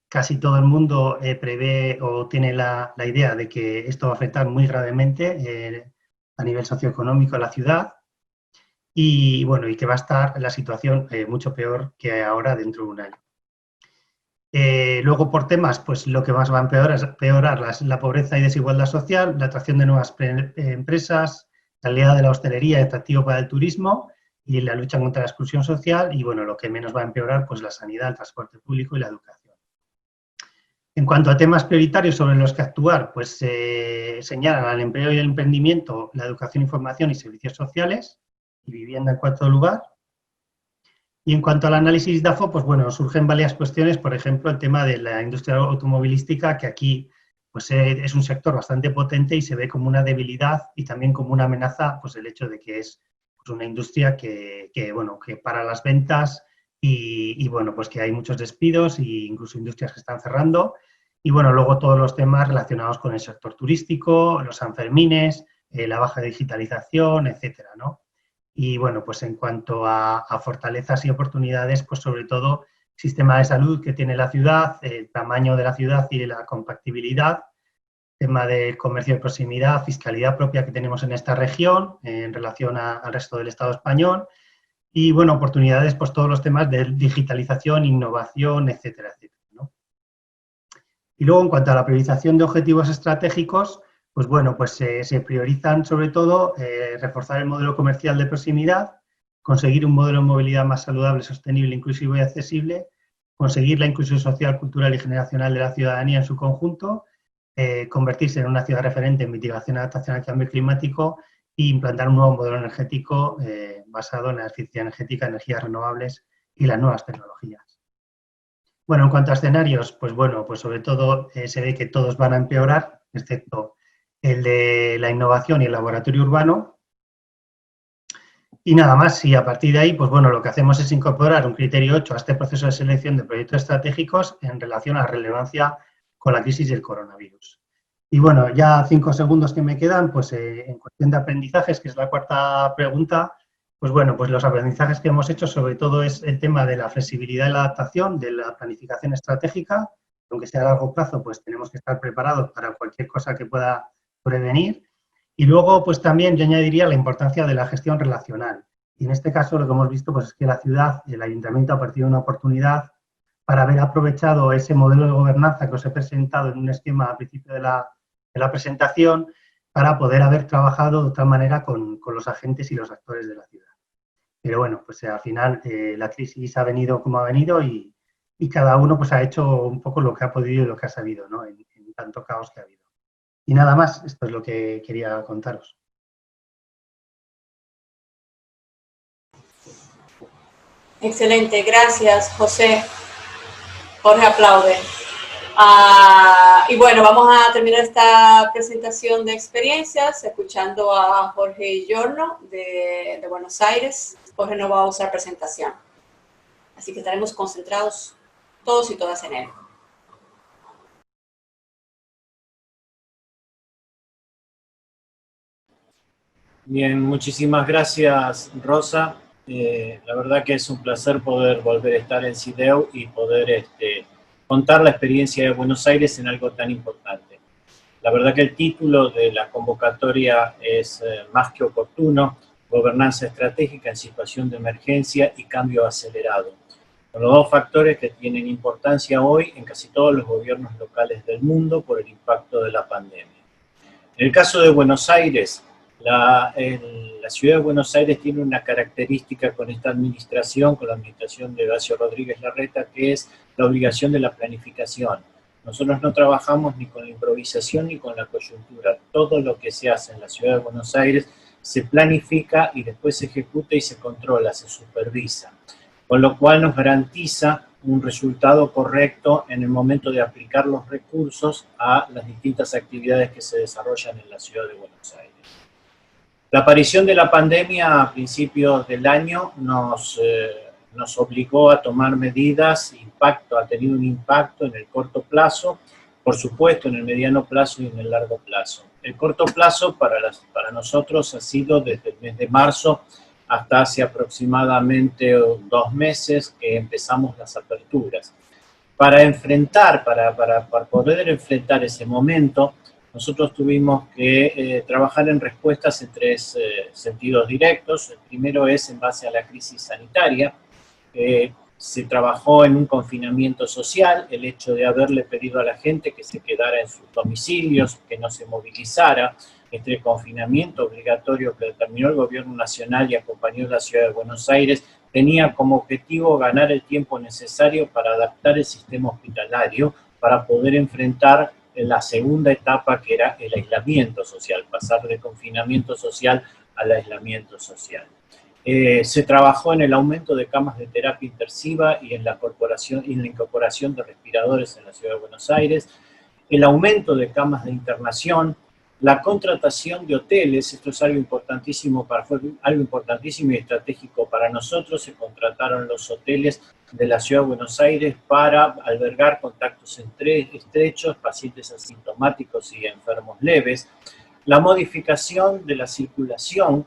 casi todo el mundo prevé o tiene la idea de que esto va a afectar muy gravemente a nivel socioeconómico a la ciudad y, bueno, y que va a estar la situación mucho peor que ahora dentro de un año. Luego, por temas, pues lo que más va a empeorar la pobreza y desigualdad social, la atracción de nuevas empresas, la calidad de la hostelería y atractivo para el turismo y la lucha contra la exclusión social y, bueno, lo que menos va a empeorar, pues la sanidad, el transporte público y la educación. En cuanto a temas prioritarios sobre los que actuar, pues señalan al empleo y el emprendimiento, la educación, información y servicios sociales y vivienda en cuarto lugar. Y en cuanto al análisis DAFO, pues bueno, surgen varias cuestiones, por ejemplo, el tema de la industria automovilística, que aquí pues es un sector bastante potente y se ve como una debilidad y también como una amenaza, pues el hecho de que es pues, una industria que para las ventas y bueno, pues que hay muchos despidos e incluso industrias que están cerrando. Y bueno, luego todos los temas relacionados con el sector turístico, los Sanfermines, la baja digitalización, etcétera, ¿no? Y bueno, pues en cuanto a fortalezas y oportunidades, pues sobre todo sistema de salud que tiene la ciudad, el tamaño de la ciudad y la compactibilidad, tema de comercio de proximidad, fiscalidad propia que tenemos en esta región en relación al resto del Estado español y bueno, oportunidades, pues todos los temas de digitalización, innovación, etcétera, etcétera, ¿no? Y luego en cuanto a la priorización de objetivos estratégicos, pues bueno, pues se priorizan sobre todo reforzar el modelo comercial de proximidad, conseguir un modelo de movilidad más saludable, sostenible, inclusivo y accesible, conseguir la inclusión social, cultural y generacional de la ciudadanía en su conjunto, convertirse en una ciudad referente en mitigación y adaptación al cambio climático e implantar un nuevo modelo energético basado en la eficiencia energética, energías renovables y las nuevas tecnologías. Bueno, en cuanto a escenarios, pues bueno, pues sobre todo se ve que todos van a empeorar, excepto el de la innovación y el laboratorio urbano. Y nada más, y a partir de ahí, pues bueno, lo que hacemos es incorporar un criterio 8 a este proceso de selección de proyectos estratégicos en relación a la relevancia con la crisis del coronavirus. Y bueno, ya 5 segundos que me quedan, pues en cuestión de aprendizajes, que es la cuarta pregunta, pues bueno, pues los aprendizajes que hemos hecho sobre todo es el tema de la flexibilidad y la adaptación, de la planificación estratégica, aunque sea a largo plazo, pues tenemos que estar preparados para cualquier cosa que pueda prevenir. Y luego, pues también yo añadiría la importancia de la gestión relacional. Y en este caso lo que hemos visto pues, es que la ciudad, el ayuntamiento ha perdido una oportunidad para haber aprovechado ese modelo de gobernanza que os he presentado en un esquema al principio de la presentación para poder haber trabajado de otra manera con los agentes y los actores de la ciudad. Pero bueno, pues al final la crisis ha venido como ha venido y cada uno pues ha hecho un poco lo que ha podido y lo que ha sabido, ¿no? En tanto caos que ha habido. Y nada más, esto es lo que quería contaros. Excelente, gracias, José. Jorge aplaude. Y bueno, vamos a terminar esta presentación de experiencias escuchando a Jorge Giorno de Buenos Aires. Jorge no va a usar presentación, así que estaremos concentrados todos y todas en él. Bien, muchísimas gracias, Rosa. La verdad que es un placer poder volver a estar en CIDEU y poder contar la experiencia de Buenos Aires en algo tan importante. La verdad que el título de la convocatoria es más que oportuno: Gobernanza estratégica en situación de emergencia y cambio acelerado. Son los dos factores que tienen importancia hoy en casi todos los gobiernos locales del mundo por el impacto de la pandemia. En el caso de Buenos Aires, la ciudad de Buenos Aires tiene una característica con esta administración, con la administración de Horacio Rodríguez Larreta, que es la obligación de la planificación. Nosotros no trabajamos ni con la improvisación ni con la coyuntura. Todo lo que se hace en la ciudad de Buenos Aires se planifica y después se ejecuta y se controla, se supervisa. Con lo cual nos garantiza un resultado correcto en el momento de aplicar los recursos a las distintas actividades que se desarrollan en la ciudad de Buenos Aires. La aparición de la pandemia a principios del año nos obligó a tomar medidas, ha tenido un impacto en el corto plazo, por supuesto en el mediano plazo y en el largo plazo. El corto plazo para nosotros ha sido desde el mes de marzo hasta hace aproximadamente 2 meses que empezamos las aperturas. Para poder enfrentar ese momento, nosotros tuvimos que trabajar en respuestas en 3 sentidos directos. El primero es en base a la crisis sanitaria. Se trabajó en un confinamiento social, el hecho de haberle pedido a la gente que se quedara en sus domicilios, que no se movilizara. Este confinamiento obligatorio que determinó el gobierno nacional y acompañó la ciudad de Buenos Aires tenía como objetivo ganar el tiempo necesario para adaptar el sistema hospitalario para poder enfrentar la segunda etapa, que era el aislamiento social, pasar del confinamiento social al aislamiento social. Se trabajó en el aumento de camas de terapia intensiva y en la incorporación de respiradores en la ciudad de Buenos Aires, el aumento de camas de internación, la contratación de hoteles. Esto es algo importantísimo, fue algo importantísimo y estratégico para nosotros. Se contrataron los hoteles de la ciudad de Buenos Aires para albergar contactos estrechos, pacientes asintomáticos y enfermos leves. La modificación de la circulación.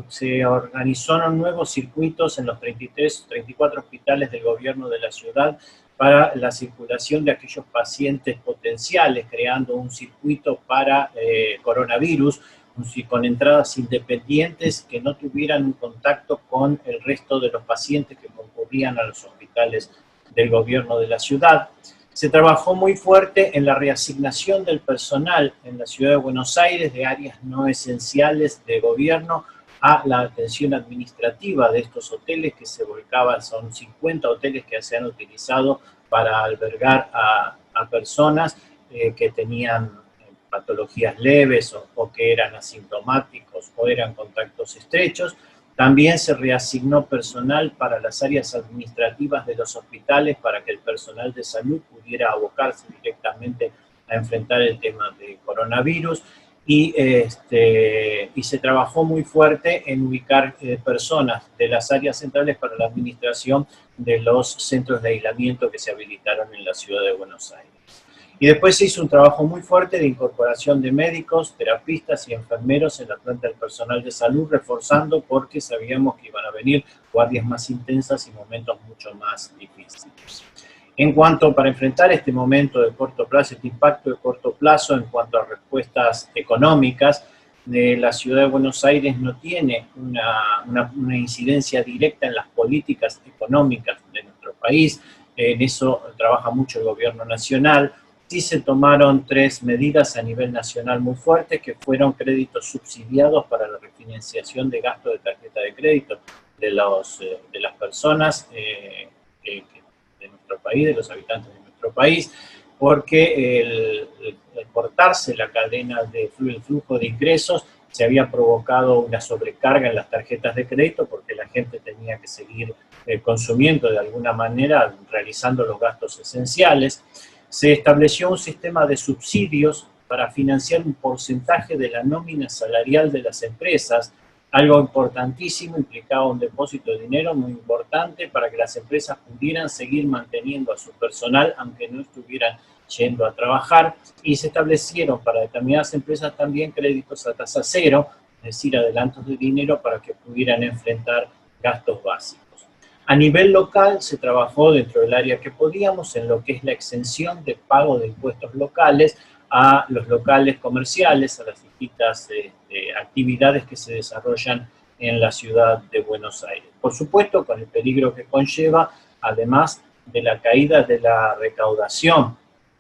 Se organizaron nuevos circuitos en los 34 hospitales del gobierno de la ciudad para la circulación de aquellos pacientes potenciales, creando un circuito para coronavirus, con entradas independientes que no tuvieran un contacto con el resto de los pacientes que concurrían a los hospitales del gobierno de la ciudad. Se trabajó muy fuerte en la reasignación del personal en la ciudad de Buenos Aires de áreas no esenciales de gobierno a la atención administrativa de estos hoteles que se volcaban. Son 50 hoteles que se han utilizado para albergar a personas que tenían patologías leves o que eran asintomáticos o eran contactos estrechos. También se reasignó personal para las áreas administrativas de los hospitales para que el personal de salud pudiera abocarse directamente a enfrentar el tema de coronavirus. Y se trabajó muy fuerte en ubicar personas de las áreas centrales para la administración de los centros de aislamiento que se habilitaron en la ciudad de Buenos Aires. Y después se hizo un trabajo muy fuerte de incorporación de médicos, terapistas y enfermeros en la planta del personal de salud, reforzando porque sabíamos que iban a venir guardias más intensas y momentos mucho más difíciles. En cuanto para enfrentar este momento de corto plazo, este impacto de corto plazo en cuanto a respuestas económicas, la ciudad de Buenos Aires no tiene una incidencia directa en las políticas económicas de nuestro país. En eso trabaja mucho el gobierno nacional. Sí se tomaron 3 medidas a nivel nacional muy fuertes, que fueron créditos subsidiados para la refinanciación de gastos de tarjeta de crédito de las personas de nuestro país, de los habitantes de nuestro país, porque el cortarse la cadena de flujo de ingresos se había provocado una sobrecarga en las tarjetas de crédito porque la gente tenía que seguir consumiendo de alguna manera, realizando los gastos esenciales. Se estableció un sistema de subsidios para financiar un porcentaje de la nómina salarial de las empresas. Algo importantísimo, implicaba un depósito de dinero muy importante para que las empresas pudieran seguir manteniendo a su personal aunque no estuvieran yendo a trabajar, y se establecieron para determinadas empresas también créditos a tasa cero, es decir, adelantos de dinero para que pudieran enfrentar gastos básicos. A nivel local se trabajó dentro del área que podíamos en lo que es la exención de pago de impuestos locales a los locales comerciales, a las distintas actividades que se desarrollan en la ciudad de Buenos Aires. Por supuesto, con el peligro que conlleva, además de la caída de la recaudación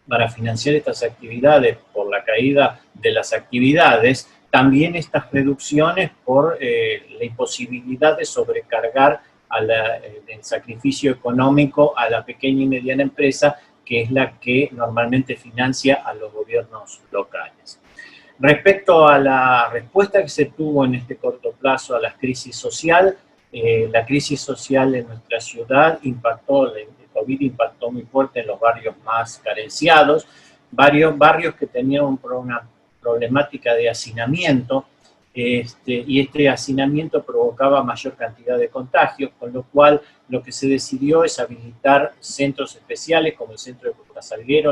para financiar estas actividades por la caída de las actividades, también estas reducciones por la imposibilidad de sobrecargar el sacrificio económico a la pequeña y mediana empresa, que es la que normalmente financia a los gobiernos locales. Respecto a la respuesta que se tuvo en este corto plazo a la crisis social en nuestra ciudad impactó, el COVID impactó muy fuerte en los barrios más carenciados, varios barrios que tenían una problemática de hacinamiento, y este hacinamiento provocaba mayor cantidad de contagios, con lo cual lo que se decidió es habilitar centros especiales como el centro de Costa Salguero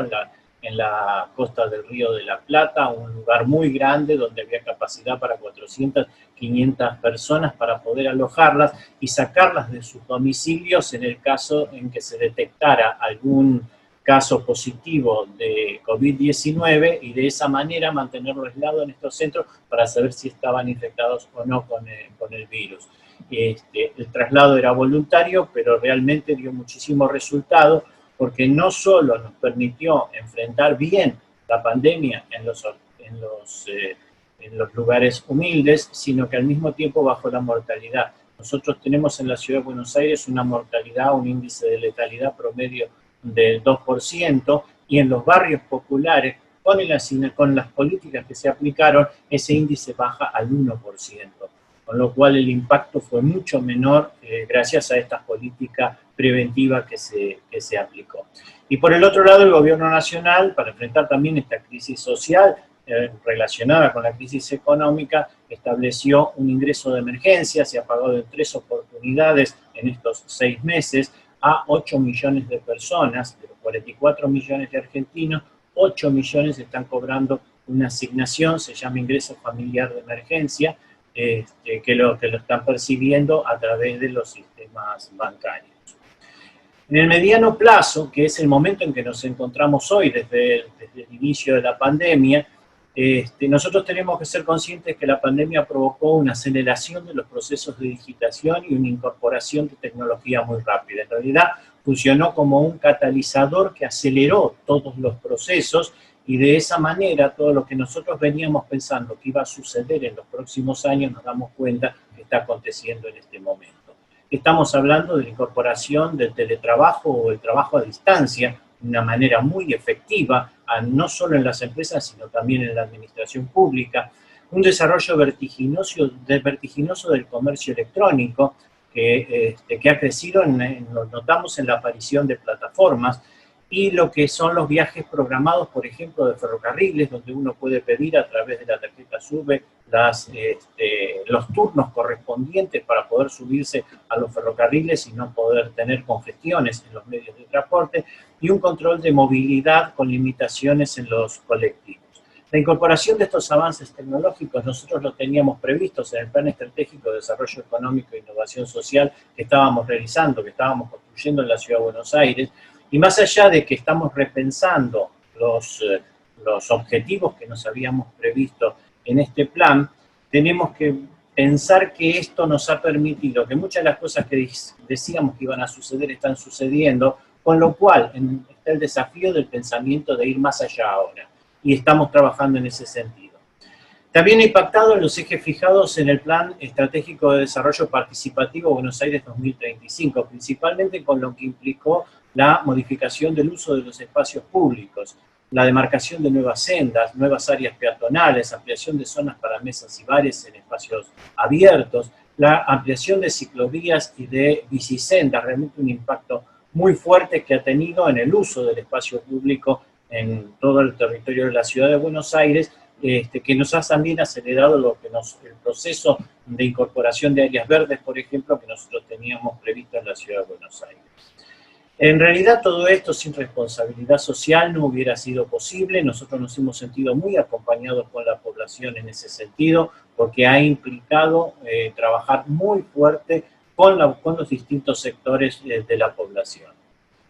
en la costa del Río de la Plata, un lugar muy grande donde había capacidad para 400, 500 personas para poder alojarlas y sacarlas de sus domicilios en el caso en que se detectara algún caso positivo de COVID-19 y de esa manera mantenerlo aislado en estos centros para saber si estaban infectados o no con el virus. El traslado era voluntario, pero realmente dio muchísimo resultado porque no solo nos permitió enfrentar bien la pandemia en los lugares humildes, sino que al mismo tiempo bajó la mortalidad. Nosotros tenemos en la Ciudad de Buenos Aires una mortalidad, un índice de letalidad promedio del 2%, y en los barrios populares, con las políticas que se aplicaron, ese índice baja al 1%, con lo cual el impacto fue mucho menor gracias a esta política preventiva que se aplicó. Y por el otro lado, el gobierno nacional, para enfrentar también esta crisis social relacionada con la crisis económica, estableció un ingreso de emergencia, se ha pagado en 3 oportunidades en estos 6 meses, a 8 millones de personas, de los 44 millones de argentinos, 8 millones están cobrando una asignación, se llama ingreso familiar de emergencia, que lo están percibiendo a través de los sistemas bancarios. En el mediano plazo, que es el momento en que nos encontramos hoy desde el inicio de la pandemia, nosotros tenemos que ser conscientes que la pandemia provocó una aceleración de los procesos de digitación y una incorporación de tecnología muy rápida. En realidad funcionó como un catalizador que aceleró todos los procesos y de esa manera todo lo que nosotros veníamos pensando que iba a suceder en los próximos años nos damos cuenta que está aconteciendo en este momento. Estamos hablando de la incorporación del teletrabajo o el trabajo a distancia de una manera muy efectiva, no solo en las empresas, sino también en la administración pública, un desarrollo vertiginoso del comercio electrónico que ha crecido, lo notamos en la aparición de plataformas, y lo que son los viajes programados, por ejemplo, de ferrocarriles, donde uno puede pedir a través de la tarjeta SUBE los turnos correspondientes para poder subirse a los ferrocarriles y no poder tener congestiones en los medios de transporte, y un control de movilidad con limitaciones en los colectivos. La incorporación de estos avances tecnológicos nosotros lo teníamos previstos en el Plan Estratégico de Desarrollo Económico e Innovación Social que estábamos realizando, que estábamos construyendo en la Ciudad de Buenos Aires, y más allá de que estamos repensando los objetivos que nos habíamos previsto en este plan, tenemos que pensar que esto nos ha permitido que muchas de las cosas que decíamos que iban a suceder están sucediendo, con lo cual está el desafío del pensamiento de ir más allá ahora, y estamos trabajando en ese sentido. También ha impactado en los ejes fijados en el Plan Estratégico de Desarrollo Participativo Buenos Aires 2035, principalmente con lo que implicó la modificación del uso de los espacios públicos, la demarcación de nuevas sendas, nuevas áreas peatonales, ampliación de zonas para mesas y bares en espacios abiertos, la ampliación de ciclovías y de bicisendas, realmente un impacto muy fuerte que ha tenido en el uso del espacio público en todo el territorio de la Ciudad de Buenos Aires, que nos ha también acelerado el proceso de incorporación de áreas verdes, por ejemplo, que nosotros teníamos previsto en la Ciudad de Buenos Aires. En realidad todo esto sin responsabilidad social no hubiera sido posible. Nosotros nos hemos sentido muy acompañados con la población en ese sentido, porque ha implicado trabajar muy fuerte con los distintos sectores de la población.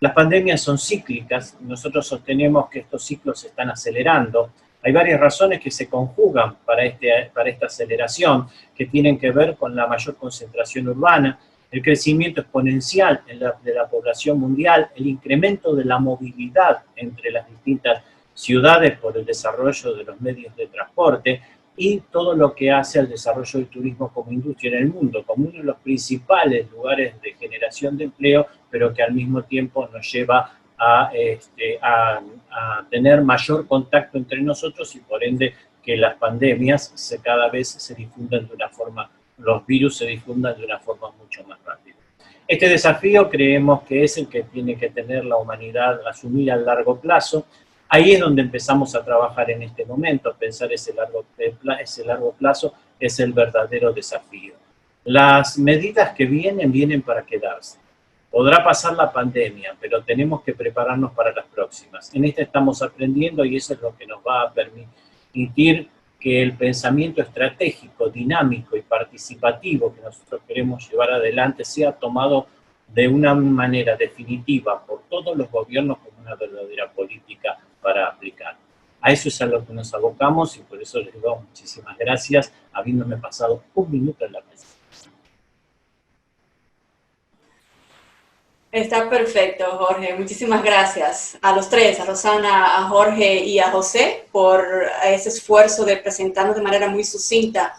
Las pandemias son cíclicas, nosotros sostenemos que estos ciclos se están acelerando. Hay varias razones que se conjugan para esta aceleración, que tienen que ver con la mayor concentración urbana, el crecimiento exponencial de la población mundial, el incremento de la movilidad entre las distintas ciudades por el desarrollo de los medios de transporte y todo lo que hace al desarrollo del turismo como industria en el mundo, como uno de los principales lugares de generación de empleo, pero que al mismo tiempo nos lleva a tener mayor contacto entre nosotros y por ende que las pandemias cada vez se difundan de una forma, los virus se difundan de una forma mucho más rápida. Este desafío creemos que es el que tiene que tener la humanidad, asumir a largo plazo. Ahí es donde empezamos a trabajar en este momento, pensar ese largo plazo es el verdadero desafío. Las medidas que vienen para quedarse. Podrá pasar la pandemia, pero tenemos que prepararnos para las próximas. En esta estamos aprendiendo y eso es lo que nos va a permitir que el pensamiento estratégico, dinámico y participativo que nosotros queremos llevar adelante sea tomado de una manera definitiva por todos los gobiernos como una verdadera política para aplicar. A eso es a lo que nos abocamos y por eso les digo muchísimas gracias, habiéndome pasado un minuto en la mesa. Está perfecto, Jorge. Muchísimas gracias a los tres, a Rosana, a Jorge y a José, por ese esfuerzo de presentarnos de manera muy sucinta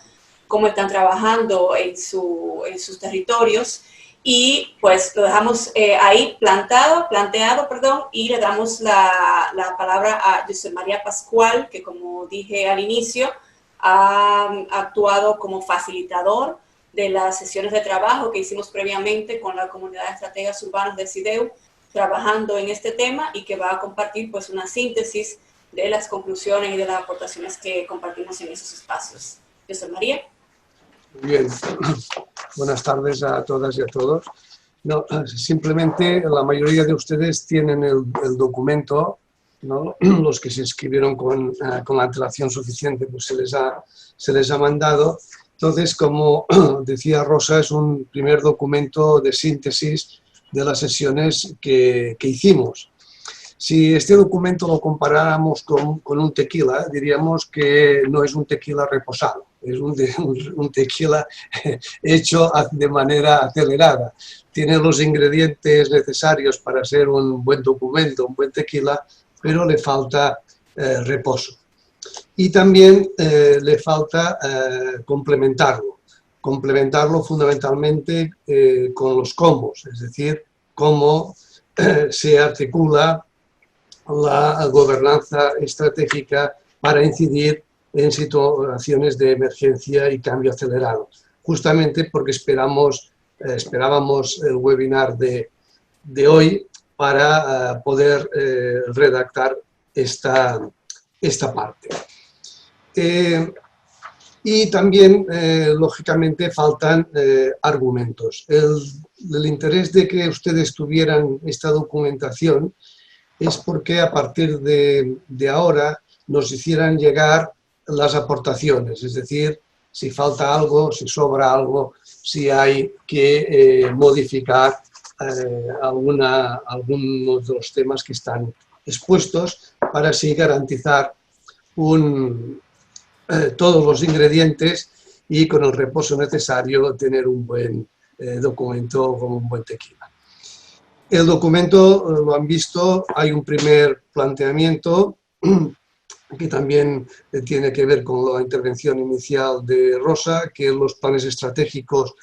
cómo están trabajando en sus territorios. Y pues lo dejamos ahí planteado, y le damos la palabra a José María Pascual, que como dije al inicio, ha actuado como facilitador de las sesiones de trabajo que hicimos previamente con la comunidad de estrategas urbanos de CIDEU, trabajando en este tema y que va a compartir pues una síntesis de las conclusiones y de las aportaciones que compartimos en esos espacios. José María. Muy bien. Buenas tardes a todas y a todos. No, simplemente la mayoría de ustedes tienen el documento, ¿no? Los que se inscribieron con la antelación suficiente, pues se les ha mandado. Entonces, como decía Rosa, es un primer documento de síntesis de las sesiones que hicimos. Si este documento lo comparáramos con un tequila, diríamos que no es un tequila reposado, es un tequila hecho de manera acelerada. Tiene los ingredientes necesarios para ser un buen documento, un buen tequila, pero le falta reposo. Y también le falta complementarlo fundamentalmente con los cómo, es decir, cómo se articula la gobernanza estratégica para incidir en situaciones de emergencia y cambio acelerado, justamente porque esperábamos el webinar de hoy para poder redactar esta parte. Y también, lógicamente, faltan argumentos. El interés de que ustedes tuvieran esta documentación es porque a partir de ahora nos hicieran llegar las aportaciones, es decir, si falta algo, si sobra algo, si hay que modificar algunos de los temas que están expuestos para así garantizar todos los ingredientes y con el reposo necesario tener un buen documento como un buen tequila. El documento, lo han visto, hay un primer planteamiento que también tiene que ver con la intervención inicial de Rosa, que los planes estratégicos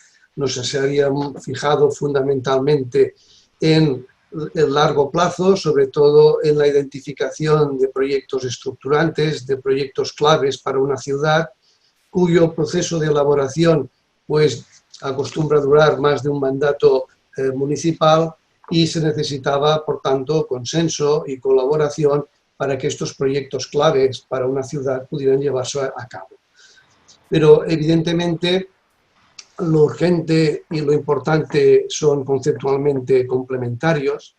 se habían fijado fundamentalmente en el largo plazo, sobre todo en la identificación de proyectos estructurantes, de proyectos claves para una ciudad, cuyo proceso de elaboración pues, acostumbra durar más de un mandato municipal y se necesitaba, por tanto, consenso y colaboración para que estos proyectos claves para una ciudad pudieran llevarse a cabo. Pero, evidentemente, lo urgente y lo importante son conceptualmente complementarios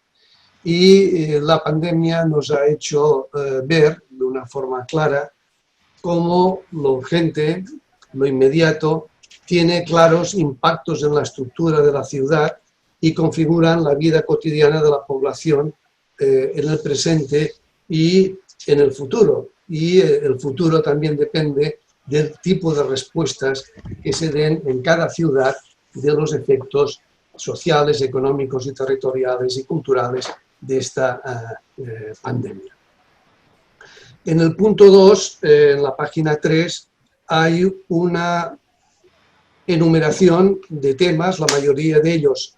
y la pandemia nos ha hecho ver de una forma clara cómo lo urgente, lo inmediato, tiene claros impactos en la estructura de la ciudad y configuran la vida cotidiana de la población en el presente y en el futuro. Y el futuro también depende del tipo de respuestas que se den en cada ciudad de los efectos sociales, económicos y territoriales y culturales de esta pandemia. En el punto 2, en la página 3, hay una enumeración de temas, la mayoría de ellos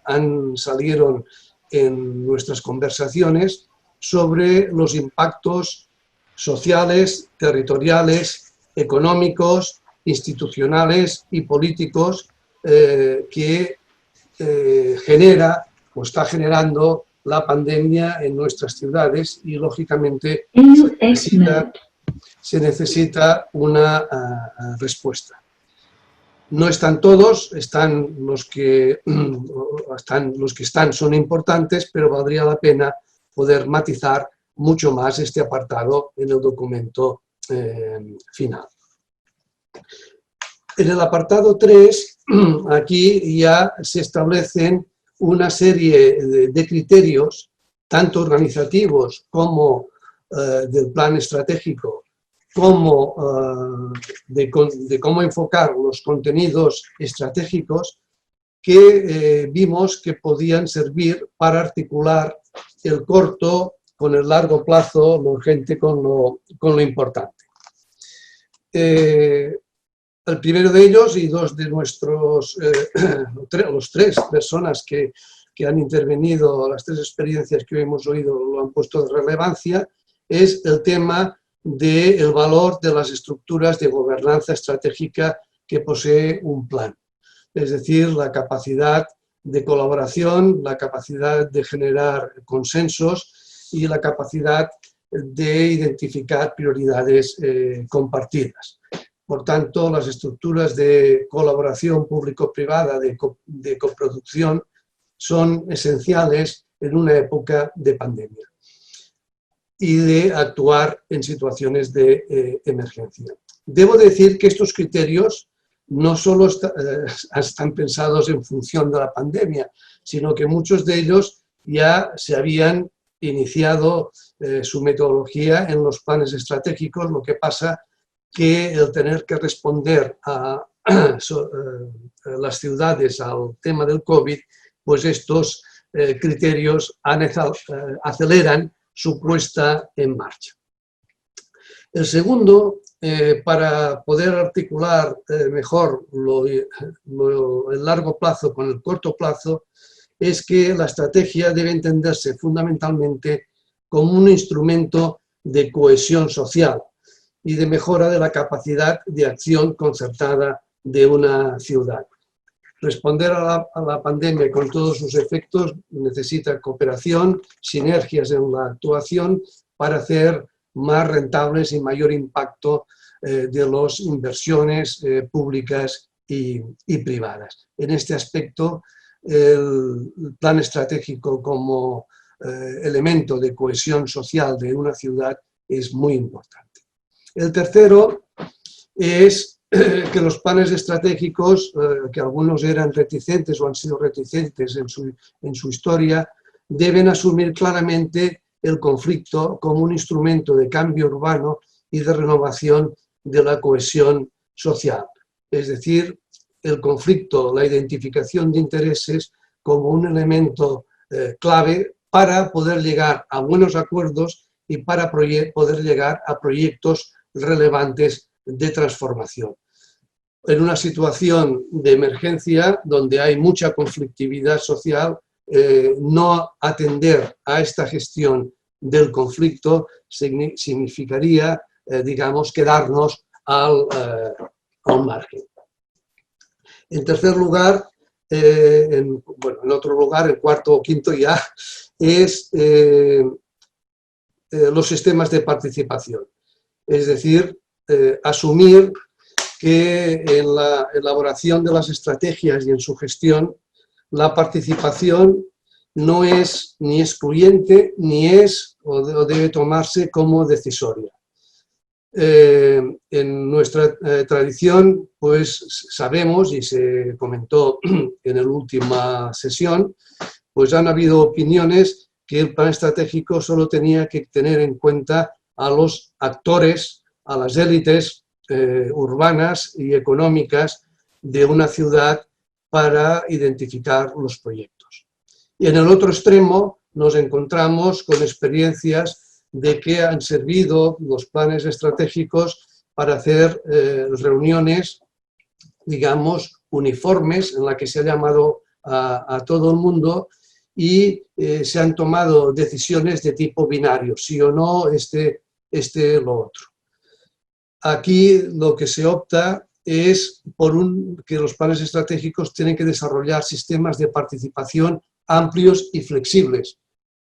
salieron en nuestras conversaciones, sobre los impactos sociales, territoriales, económicos, institucionales y políticos que genera o está generando la pandemia en nuestras ciudades y, lógicamente, se necesita una respuesta. No están todos, están los que están son importantes, pero valdría la pena poder matizar mucho más este apartado en el documento final. En el apartado 3, aquí ya se establecen una serie de criterios, tanto organizativos como del plan estratégico, como de cómo enfocar los contenidos estratégicos, que vimos que podían servir para articular el corto con el largo plazo, lo urgente con lo importante. El primero de ellos, y dos de nuestros, los tres personas que han intervenido, las tres experiencias que hoy hemos oído lo han puesto de relevancia, es el tema del valor de las estructuras de gobernanza estratégica que posee un plan. Es decir, la capacidad de colaboración, la capacidad de generar consensos y la capacidad de identificar prioridades compartidas. Por tanto, las estructuras de colaboración público-privada, de coproducción, son esenciales en una época de pandemia y de actuar en situaciones de emergencia. Debo decir que estos criterios no solo están pensados en función de la pandemia, sino que muchos de ellos ya se habían iniciado su metodología en los planes estratégicos. Lo que pasa que el tener que responder a las ciudades al tema del COVID, pues estos criterios aceleran su puesta en marcha. El segundo, para poder articular mejor el largo plazo con el corto plazo, es que la estrategia debe entenderse fundamentalmente como un instrumento de cohesión social y de mejora de la capacidad de acción concertada de una ciudad. Responder a la pandemia con todos sus efectos necesita cooperación, sinergias en la actuación para hacer más rentables y mayor impacto de las inversiones públicas y privadas. En este aspecto, el plan estratégico como elemento de cohesión social de una ciudad es muy importante. El tercero es que los planes estratégicos, que algunos eran reticentes o han sido reticentes en su historia, deben asumir claramente el conflicto como un instrumento de cambio urbano y de renovación de la cohesión social. Es decir, el conflicto, la identificación de intereses como un elemento clave para poder llegar a buenos acuerdos y para poder llegar a proyectos relevantes de transformación. En una situación de emergencia donde hay mucha conflictividad social, no atender a esta gestión del conflicto significaría, digamos, quedarnos al margen. En tercer lugar, en otro lugar, el cuarto o quinto ya, es los sistemas de participación. Es decir, asumir que en la elaboración de las estrategias y en su gestión, la participación no es ni excluyente, ni es o debe tomarse como decisoria. En nuestra tradición, pues sabemos, y se comentó en la última sesión, pues han habido opiniones que el plan estratégico solo tenía que tener en cuenta a los actores, a las élites urbanas y económicas de una ciudad para identificar los proyectos. Y en el otro extremo nos encontramos con experiencias de que han servido los planes estratégicos para hacer reuniones, digamos, uniformes, en la que se ha llamado a todo el mundo y se han tomado decisiones de tipo binario, sí o no, lo otro. Aquí lo que se opta es por que los planes estratégicos tienen que desarrollar sistemas de participación amplios y flexibles,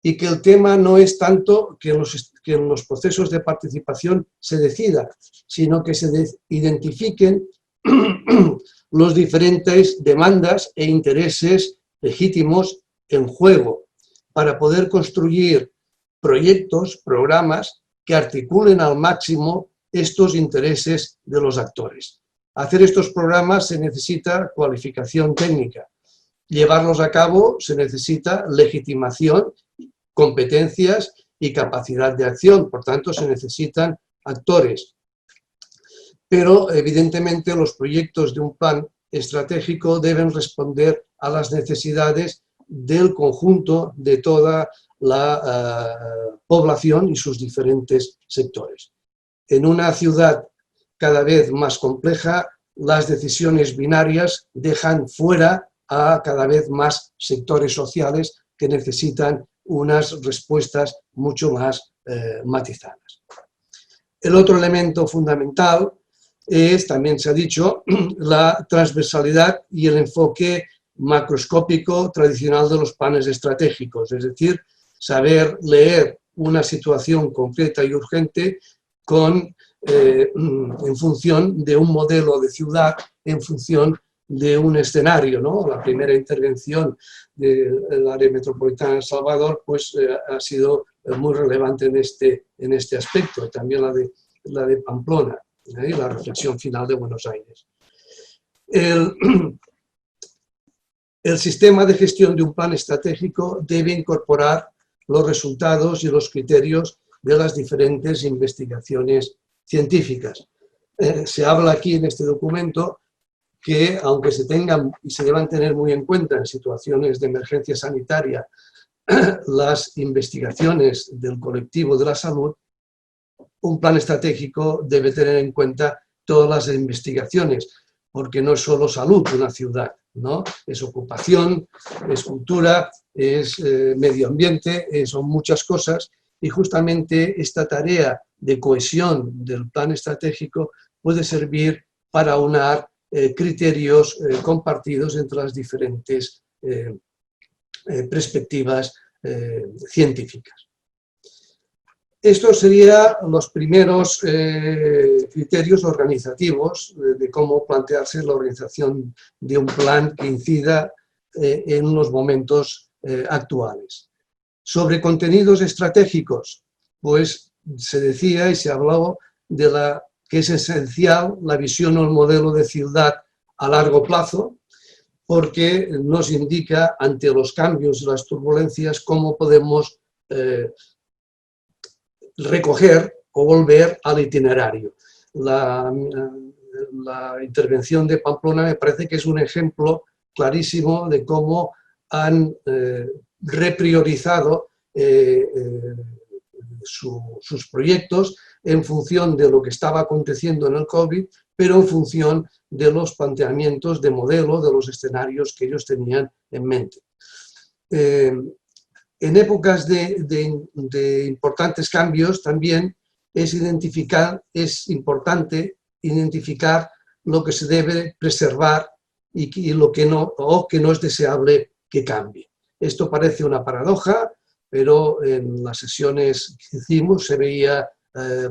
y que el tema no es tanto que en los procesos de participación se decida, sino que se identifiquen los diferentes demandas e intereses legítimos en juego para poder construir proyectos, programas que articulen al máximo estos intereses de los actores. Hacer estos programas se necesita cualificación técnica. Llevarlos a cabo se necesita legitimación, competencias y capacidad de acción. Por tanto, se necesitan actores. Pero, evidentemente, los proyectos de un plan estratégico deben responder a las necesidades del conjunto de toda la población y sus diferentes sectores. En una ciudad cada vez más compleja, las decisiones binarias dejan fuera a cada vez más sectores sociales que necesitan unas respuestas mucho más matizadas. El otro elemento fundamental es, también se ha dicho, la transversalidad y el enfoque macroscópico tradicional de los planes estratégicos, es decir, saber leer una situación concreta y urgente en función de un modelo de ciudad, en función de un escenario, ¿no? La primera intervención del área metropolitana de El Salvador pues, ha sido muy relevante en este aspecto, también la de Pamplona, y la reflexión final de Buenos Aires. El sistema de gestión de un plan estratégico debe incorporar los resultados y los criterios de las diferentes investigaciones científicas. Se habla aquí en este documento que, aunque se tengan y se deban tener muy en cuenta en situaciones de emergencia sanitaria las investigaciones del colectivo de la salud, un plan estratégico debe tener en cuenta todas las investigaciones, porque no es solo salud una ciudad, ¿no? Es ocupación, es cultura, es medio ambiente, son muchas cosas, y justamente esta tarea de cohesión del plan estratégico puede servir para aunar criterios compartidos entre las diferentes perspectivas científicas. Estos serían los primeros criterios organizativos de cómo plantearse la organización de un plan que incida en los momentos actuales. Sobre contenidos estratégicos, pues se decía y se habló de que es esencial la visión o el modelo de ciudad a largo plazo, porque nos indica ante los cambios y las turbulencias cómo podemos recoger o volver al itinerario. La intervención de Pamplona me parece que es un ejemplo clarísimo de cómo han repriorizado sus proyectos en función de lo que estaba aconteciendo en el COVID, pero en función de los planteamientos de modelo, de los escenarios que ellos tenían en mente. En épocas de importantes cambios también es importante identificar lo que se debe preservar y lo que no, o que no es deseable que cambie. Esto parece una paradoja, pero en las sesiones que hicimos se veía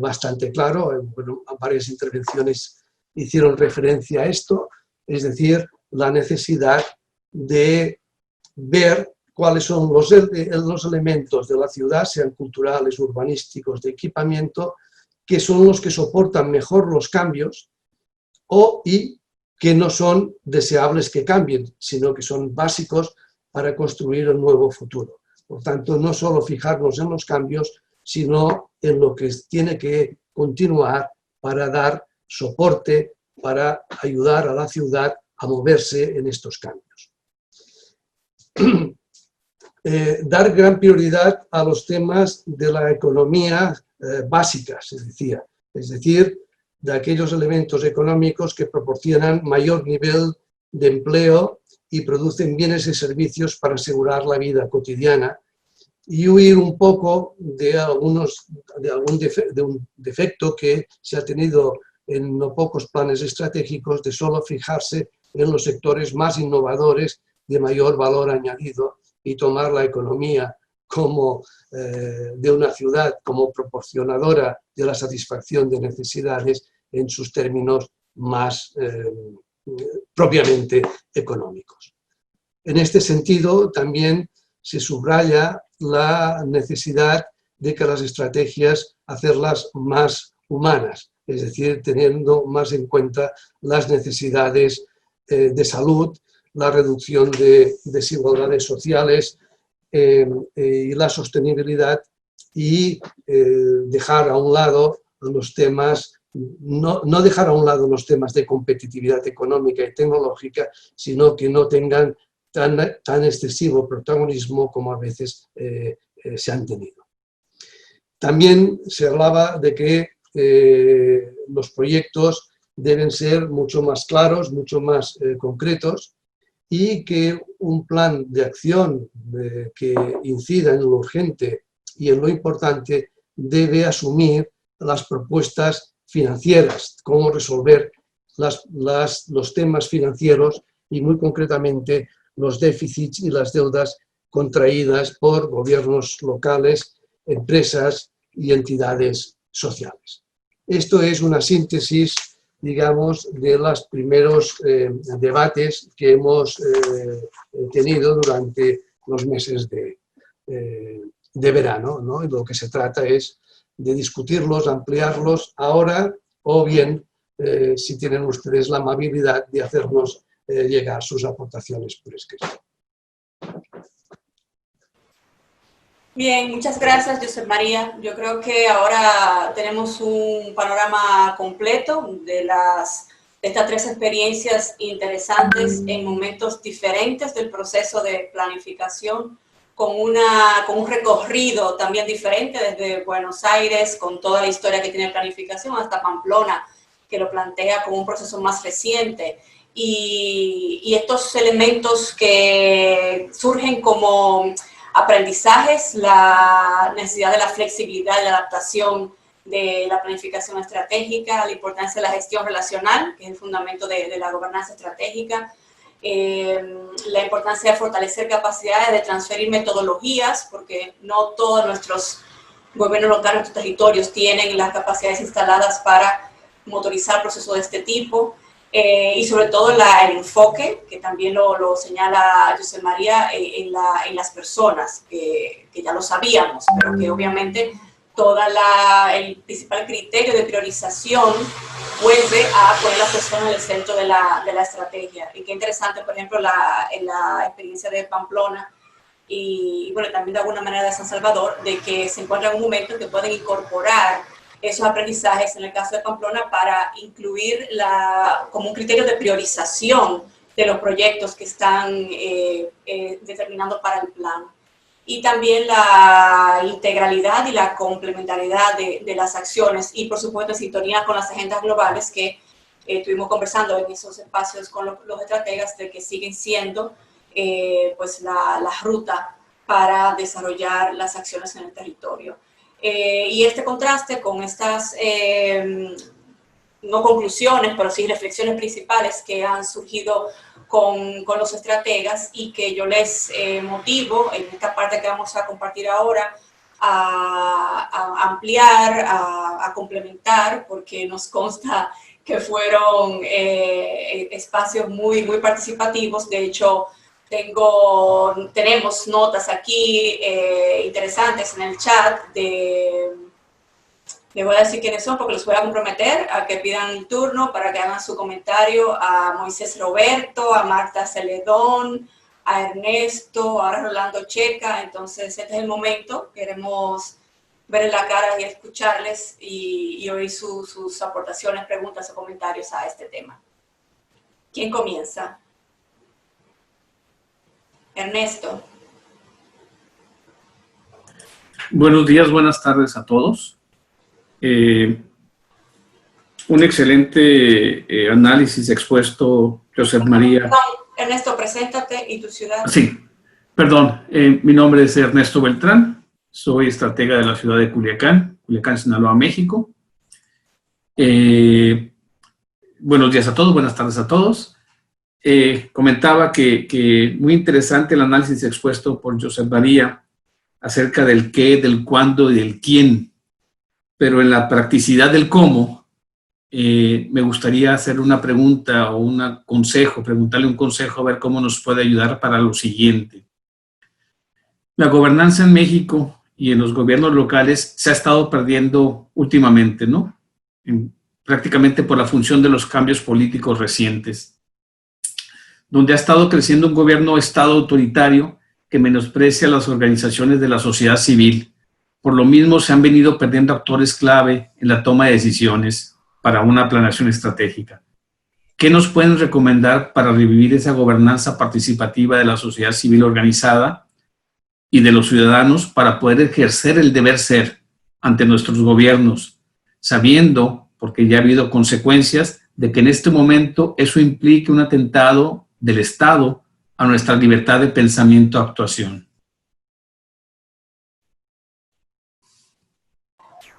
bastante claro. Bueno, varias intervenciones hicieron referencia a esto, es decir, la necesidad de ver cuáles son los elementos de la ciudad, sean culturales, urbanísticos, de equipamiento, que son los que soportan mejor los cambios y que no son deseables que cambien, sino que son básicos para construir un nuevo futuro. Por tanto, no solo fijarnos en los cambios, sino en lo que tiene que continuar para dar soporte, para ayudar a la ciudad a moverse en estos cambios. Dar gran prioridad a los temas de la economía básica, se decía, es decir, de aquellos elementos económicos que proporcionan mayor nivel de empleo y producen bienes y servicios para asegurar la vida cotidiana, y huir un poco de un defecto que se ha tenido en no pocos planes estratégicos, de solo fijarse en los sectores más innovadores de mayor valor añadido y tomar la economía como de una ciudad como proporcionadora de la satisfacción de necesidades en sus términos más propiamente económicos. En este sentido, también se subraya la necesidad de que las estrategias hacerlas más humanas, es decir, teniendo más en cuenta las necesidades de salud, la reducción de desigualdades sociales y la sostenibilidad, y dejar a un lado los temas, no dejar a un lado los temas de competitividad económica y tecnológica, sino que no tengan tan excesivo protagonismo como a veces se han tenido. También se hablaba de que los proyectos deben ser mucho más claros, mucho más concretos, y que un plan de acción que incida en lo urgente y en lo importante debe asumir las propuestas financieras, cómo resolver los temas financieros y muy concretamente los déficits y las deudas contraídas por gobiernos locales, empresas y entidades sociales. Esto es una síntesis, digamos, de los primeros debates que hemos tenido durante los meses de verano, ¿no? Y lo que se trata es de discutirlos, ampliarlos ahora, o bien, si tienen ustedes la amabilidad de hacernos llegar sus aportaciones por escrito. Bien, muchas gracias, Josep María. Yo creo que ahora tenemos un panorama completo de estas 3 experiencias interesantes en momentos diferentes del proceso de planificación, con un recorrido también diferente desde Buenos Aires, con toda la historia que tiene planificación, hasta Pamplona, que lo plantea como un proceso más reciente. Y estos elementos que surgen como aprendizajes, la necesidad de la flexibilidad y la adaptación de la planificación estratégica, la importancia de la gestión relacional, que es el fundamento de la gobernanza estratégica, la importancia de fortalecer capacidades de transferir metodologías, porque no todos nuestros gobiernos locales, nuestros territorios tienen las capacidades instaladas para motorizar procesos de este tipo. Y sobre todo el enfoque, que también lo señala Josep María, en las personas, que ya lo sabíamos, pero que obviamente el principal criterio de priorización vuelve a poner a las personas en el centro de la estrategia. Y qué interesante, por ejemplo, en la experiencia de Pamplona y bueno, también de alguna manera de San Salvador, de que se encuentran en un momento en que pueden incorporar esos aprendizajes, en el caso de Pamplona, para incluir como un criterio de priorización de los proyectos que están determinando para el plan. Y también la integralidad y la complementariedad de las acciones, y por supuesto en sintonía con las agendas globales que estuvimos conversando en esos espacios con los estrategas, de que siguen siendo pues la ruta para desarrollar las acciones en el territorio. Y este contraste con estas, no conclusiones, pero sí reflexiones principales que han surgido con los estrategas, y que yo les motivo en esta parte que vamos a compartir ahora a ampliar, a complementar, porque nos consta que fueron espacios muy, muy participativos. De hecho, tenemos notas aquí interesantes en el chat les voy a decir quiénes son, porque los voy a comprometer a que pidan el turno para que hagan su comentario: a Moisés Roberto, a Marta Celedón, a Ernesto, a Rolando Checa. Entonces este es el momento, queremos ver en la cara y escucharles y oír sus aportaciones, preguntas o comentarios a este tema. ¿Quién comienza? Ernesto. Buenos días, buenas tardes a todos. Un excelente análisis expuesto, Josep María. Ernesto, preséntate y tu ciudad. Sí, perdón. Mi nombre es Ernesto Beltrán. Soy estratega de la ciudad de Culiacán, Sinaloa, México. Buenos días a todos, buenas tardes a todos. Comentaba que muy interesante el análisis expuesto por Josep María acerca del qué, del cuándo y del quién, pero en la practicidad del cómo me gustaría hacer una pregunta o un consejo, preguntarle un consejo a ver cómo nos puede ayudar para lo siguiente. La gobernanza en México y en los gobiernos locales se ha estado perdiendo últimamente, ¿no? Prácticamente por la función de los cambios políticos recientes, donde ha estado creciendo un gobierno-estado autoritario que menosprecia las organizaciones de la sociedad civil. Por lo mismo, se han venido perdiendo actores clave en la toma de decisiones para una planeación estratégica. ¿Qué nos pueden recomendar para revivir esa gobernanza participativa de la sociedad civil organizada y de los ciudadanos para poder ejercer el deber ser ante nuestros gobiernos, sabiendo, porque ya ha habido consecuencias, de que en este momento eso implique un atentado del Estado a nuestra libertad de pensamiento y actuación?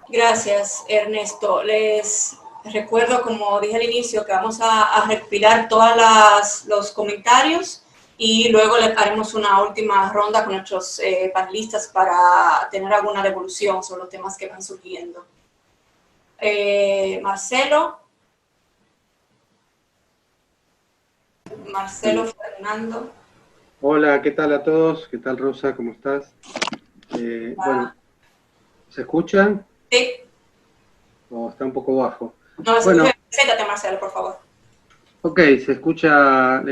Gracias, Ernesto. Les recuerdo, como dije al inicio, que vamos a recopilar todos los comentarios y luego le haremos una última ronda con nuestros panelistas para tener alguna devolución sobre los temas que van surgiendo. Marcelo, Fernando. Hola, ¿qué tal a todos? ¿Qué tal, Rosa? ¿Cómo estás? Bueno, ¿se escuchan? Sí. ¿O está un poco bajo? No, bueno, siéntate, Marcelo, por favor. Ok, se escucha.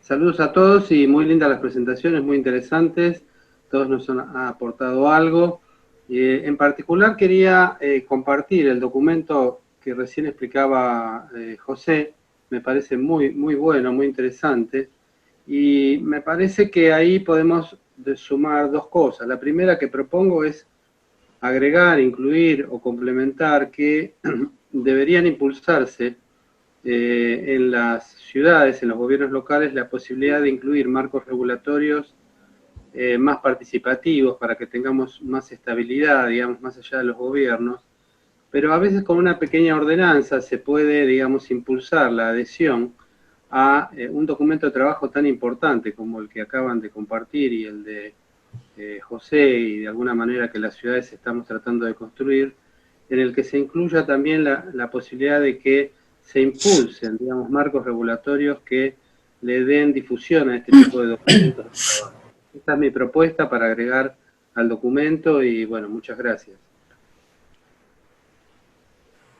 Saludos a todos y muy lindas las presentaciones, muy interesantes. Todos nos han aportado algo. En particular quería compartir el documento que recién explicaba José. Me parece muy, muy bueno, muy interesante. Y me parece que ahí podemos sumar dos cosas. La primera que propongo es agregar, incluir o complementar que deberían impulsarse en las ciudades, en los gobiernos locales, la posibilidad de incluir marcos regulatorios más participativos para que tengamos más estabilidad, digamos, más allá de los gobiernos. Pero a veces con una pequeña ordenanza se puede, digamos, impulsar la adhesión a un documento de trabajo tan importante como el que acaban de compartir y el de José, y de alguna manera que las ciudades estamos tratando de construir, en el que se incluya también la posibilidad de que se impulsen, digamos, marcos regulatorios que le den difusión a este tipo de documentos de trabajo. Esta es mi propuesta para agregar al documento y, bueno, muchas gracias.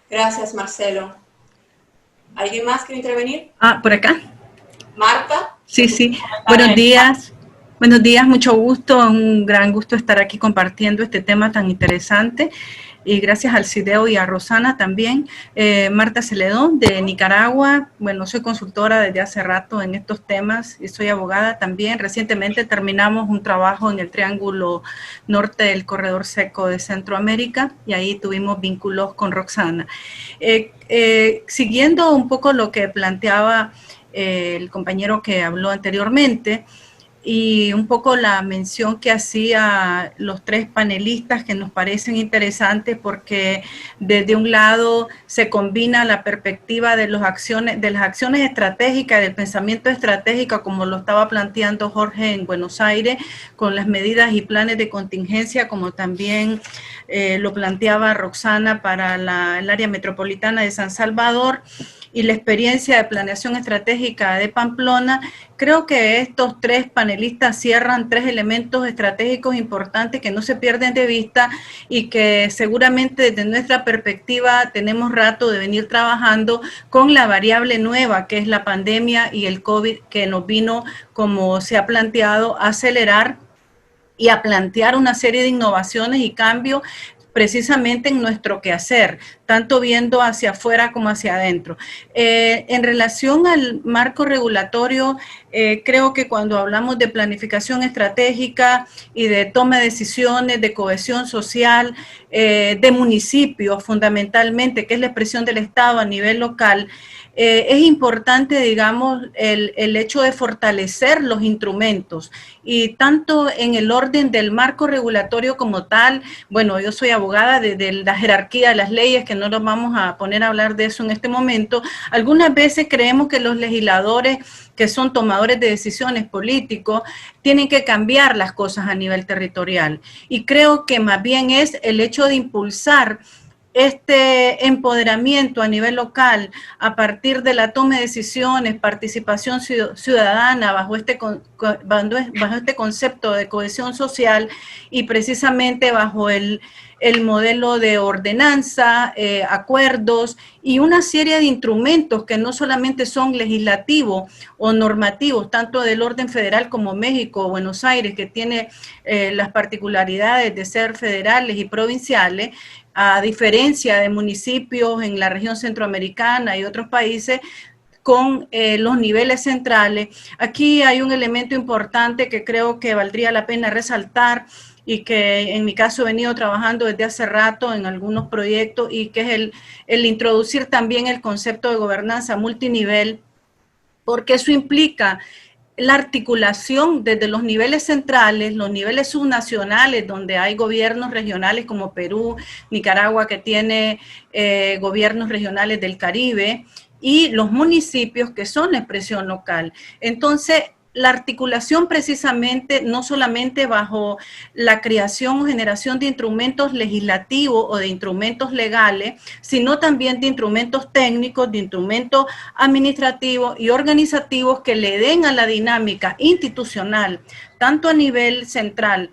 Gracias, Marcelo. ¿Alguien más quiere intervenir? Por acá. Marta. Sí, sí. Buenos días. Buenos días, mucho gusto. Un gran gusto estar aquí compartiendo este tema tan interesante. Y gracias al CIDEO y a Rosana también. Marta Celedón, de Nicaragua. Bueno, soy consultora desde hace rato en estos temas y soy abogada también. Recientemente terminamos un trabajo en el Triángulo Norte del Corredor Seco de Centroamérica y ahí tuvimos vínculos con Roxana. Siguiendo un poco lo que planteaba el compañero que habló anteriormente, y un poco la mención que hacía los tres panelistas que nos parecen interesantes porque desde un lado se combina la perspectiva de las acciones estratégicas, del pensamiento estratégico, como lo estaba planteando Jorge en Buenos Aires, con las medidas y planes de contingencia, como también lo planteaba Roxana para el área metropolitana de San Salvador, y la experiencia de planeación estratégica de Pamplona. Creo que estos tres panelistas cierran tres elementos estratégicos importantes que no se pierden de vista y que seguramente desde nuestra perspectiva tenemos rato de venir trabajando con la variable nueva que es la pandemia y el COVID, que nos vino, como se ha planteado, a acelerar y a plantear una serie de innovaciones y cambios precisamente en nuestro quehacer, tanto viendo hacia afuera como hacia adentro. En relación al marco regulatorio, creo que cuando hablamos de planificación estratégica y de toma de decisiones, de cohesión social, de municipios fundamentalmente, que es la expresión del Estado a nivel local, es importante, digamos, el hecho de fortalecer los instrumentos y tanto en el orden del marco regulatorio como tal. Bueno, yo soy abogada de la jerarquía de las leyes, que no nos vamos a poner a hablar de eso en este momento. Algunas veces creemos que los legisladores, que son tomadores de decisiones políticos, tienen que cambiar las cosas a nivel territorial. Y creo que más bien es el hecho de impulsar este empoderamiento a nivel local a partir de la toma de decisiones, participación ciudadana bajo este concepto de cohesión social y precisamente bajo el modelo de ordenanza, acuerdos y una serie de instrumentos que no solamente son legislativos o normativos, tanto del orden federal como México o Buenos Aires, que tiene las particularidades de ser federales y provinciales, a diferencia de municipios en la región centroamericana y otros países, con los niveles centrales. Aquí hay un elemento importante que creo que valdría la pena resaltar y que en mi caso he venido trabajando desde hace rato en algunos proyectos, y que es el introducir también el concepto de gobernanza multinivel, porque eso implica la articulación desde los niveles centrales, los niveles subnacionales, donde hay gobiernos regionales como Perú, Nicaragua, que tiene gobiernos regionales del Caribe, y los municipios, que son la expresión local. Entonces, la articulación precisamente no solamente bajo la creación o generación de instrumentos legislativos o de instrumentos legales, sino también de instrumentos técnicos, de instrumentos administrativos y organizativos que le den a la dinámica institucional, tanto a nivel central,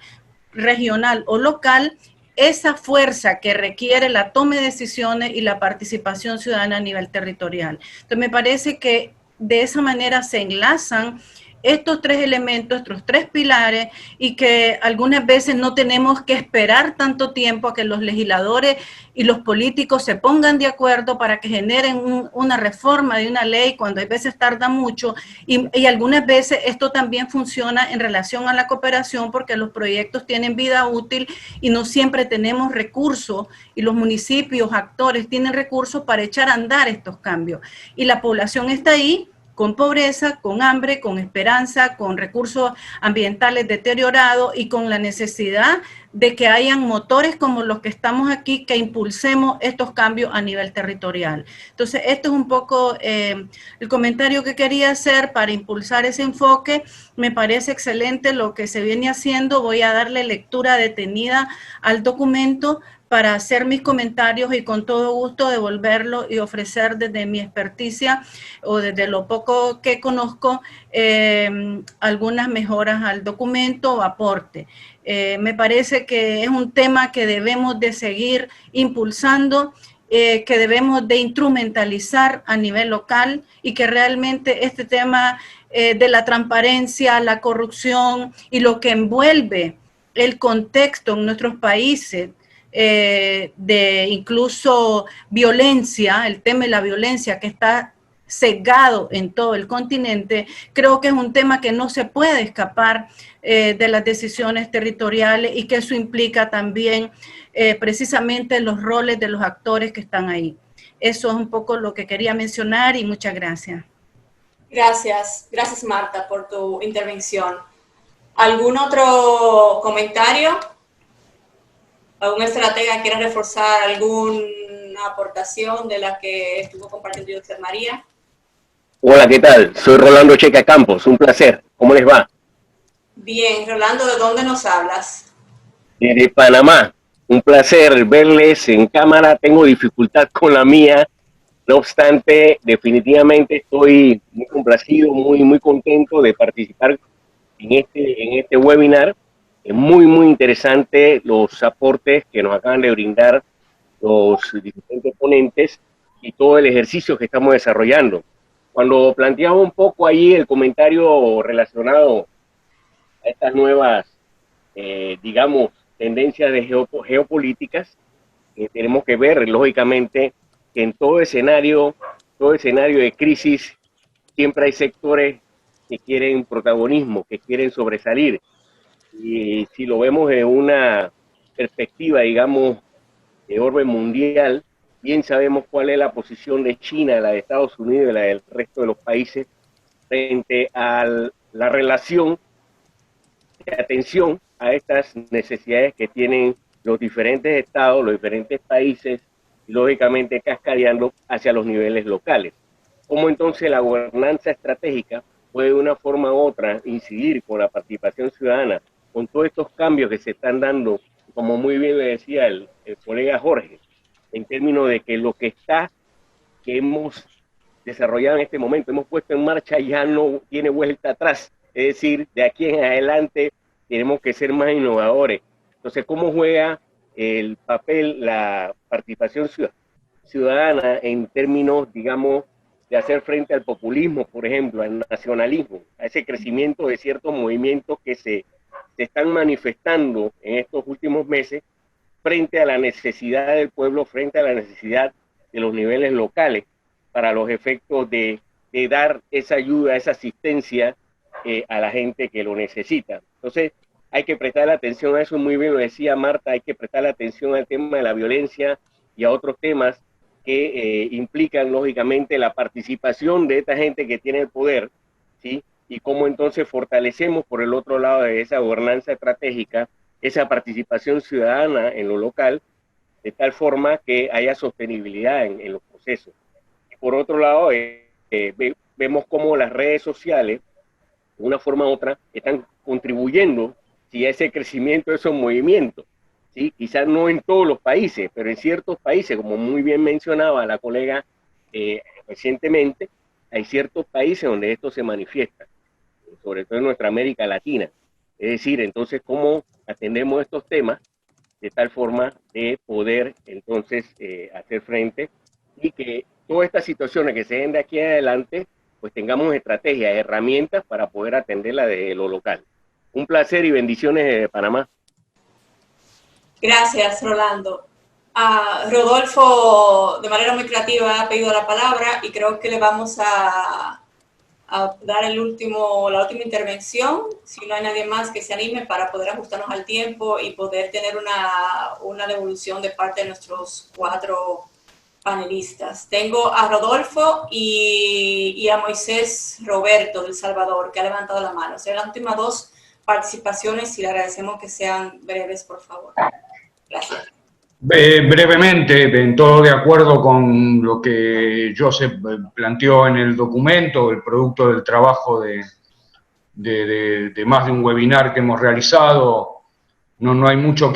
regional o local, esa fuerza que requiere la toma de decisiones y la participación ciudadana a nivel territorial. Entonces me parece que de esa manera se enlazan estos tres elementos, estos tres pilares, y que algunas veces no tenemos que esperar tanto tiempo a que los legisladores y los políticos se pongan de acuerdo para que generen una reforma de una ley, cuando a veces tarda mucho, y algunas veces esto también funciona en relación a la cooperación, porque los proyectos tienen vida útil y no siempre tenemos recursos, y los municipios, actores, tienen recursos para echar a andar estos cambios. Y la población está ahí, con pobreza, con hambre, con esperanza, con recursos ambientales deteriorados y con la necesidad de que hayan motores como los que estamos aquí, que impulsemos estos cambios a nivel territorial. Entonces, esto es un poco el comentario que quería hacer para impulsar ese enfoque. Me parece excelente lo que se viene haciendo. Voy a darle lectura detenida al documento para hacer mis comentarios y con todo gusto devolverlo y ofrecer desde mi experticia o desde lo poco que conozco algunas mejoras al documento o aporte. Me parece que es un tema que debemos de seguir impulsando, que debemos de instrumentalizar a nivel local, y que realmente este tema de la transparencia, la corrupción y lo que envuelve el contexto en nuestros países, de incluso violencia, el tema de la violencia que está sesgado en todo el continente, creo que es un tema que no se puede escapar de las decisiones territoriales, y que eso implica también precisamente los roles de los actores que están ahí. Eso es un poco lo que quería mencionar, y muchas gracias. Gracias Marta por tu intervención. ¿Algún otro comentario? ¿Algún estratega quiera reforzar alguna aportación de la que estuvo compartiendo usted, María? Hola, ¿qué tal? Soy Rolando Checa Campos, un placer. ¿Cómo les va? Bien, Rolando, ¿de dónde nos hablas? Desde Panamá. Un placer verles en cámara. Tengo dificultad con la mía. No obstante, definitivamente estoy muy complacido, muy contento de participar en este webinar. Es muy interesante los aportes que nos acaban de brindar los diferentes ponentes y todo el ejercicio que estamos desarrollando. Cuando planteaba un poco ahí el comentario relacionado a estas nuevas, digamos, tendencias de geopolíticas, tenemos que ver, lógicamente, que en todo escenario de crisis, siempre hay sectores que quieren protagonismo, que quieren sobresalir. Y si lo vemos de una perspectiva, digamos, de orden mundial, bien sabemos cuál es la posición de China, la de Estados Unidos y la del resto de los países frente a la relación de atención a estas necesidades que tienen los diferentes estados, los diferentes países, y lógicamente cascadeando hacia los niveles locales. ¿Cómo entonces la gobernanza estratégica puede de una forma u otra incidir con la participación ciudadana, con todos estos cambios que se están dando, como muy bien le decía el colega Jorge, en términos de que lo que hemos desarrollado en este momento, hemos puesto en marcha, ya no tiene vuelta atrás. Es decir, de aquí en adelante tenemos que ser más innovadores. Entonces, ¿cómo juega el papel la participación ciudadana en términos, digamos, de hacer frente al populismo, por ejemplo, al nacionalismo, a ese crecimiento de ciertos movimientos que se están manifestando en estos últimos meses frente a la necesidad del pueblo, frente a la necesidad de los niveles locales, para los efectos de dar esa ayuda, esa asistencia a la gente que lo necesita? Entonces, hay que prestar atención a eso, muy bien lo decía Marta, hay que prestar atención al tema de la violencia y a otros temas que implican, lógicamente, la participación de esta gente que tiene el poder, ¿sí? Y cómo entonces fortalecemos, por el otro lado de esa gobernanza estratégica, esa participación ciudadana en lo local, de tal forma que haya sostenibilidad en los procesos. Por otro lado, vemos cómo las redes sociales, de una forma u otra, están contribuyendo, ¿sí?, a ese crecimiento de esos movimientos, ¿sí? Quizás no en todos los países, pero en ciertos países, como muy bien mencionaba la colega recientemente, hay ciertos países donde esto se manifiesta, sobre todo en nuestra América Latina. Es decir, entonces, ¿cómo atendemos estos temas de tal forma de poder entonces hacer frente y que todas estas situaciones que se den de aquí en adelante, pues tengamos estrategias, herramientas para poder atenderla de lo local? Un placer y bendiciones de Panamá. Gracias, Rolando. Rodolfo, de manera muy creativa, ha pedido la palabra y creo que le vamos a dar la última intervención, si no hay nadie más que se anime, para poder ajustarnos al tiempo y poder tener una devolución de parte de nuestros 4 panelistas. Tengo a Rodolfo y a Moisés Roberto del Salvador, que ha levantado la mano. Serán las últimas 2 participaciones y le agradecemos que sean breves, por favor. Gracias. Brevemente, en todo de acuerdo con lo que Joseph planteó en el documento, el producto del trabajo de más de un webinar que hemos realizado, no hay mucho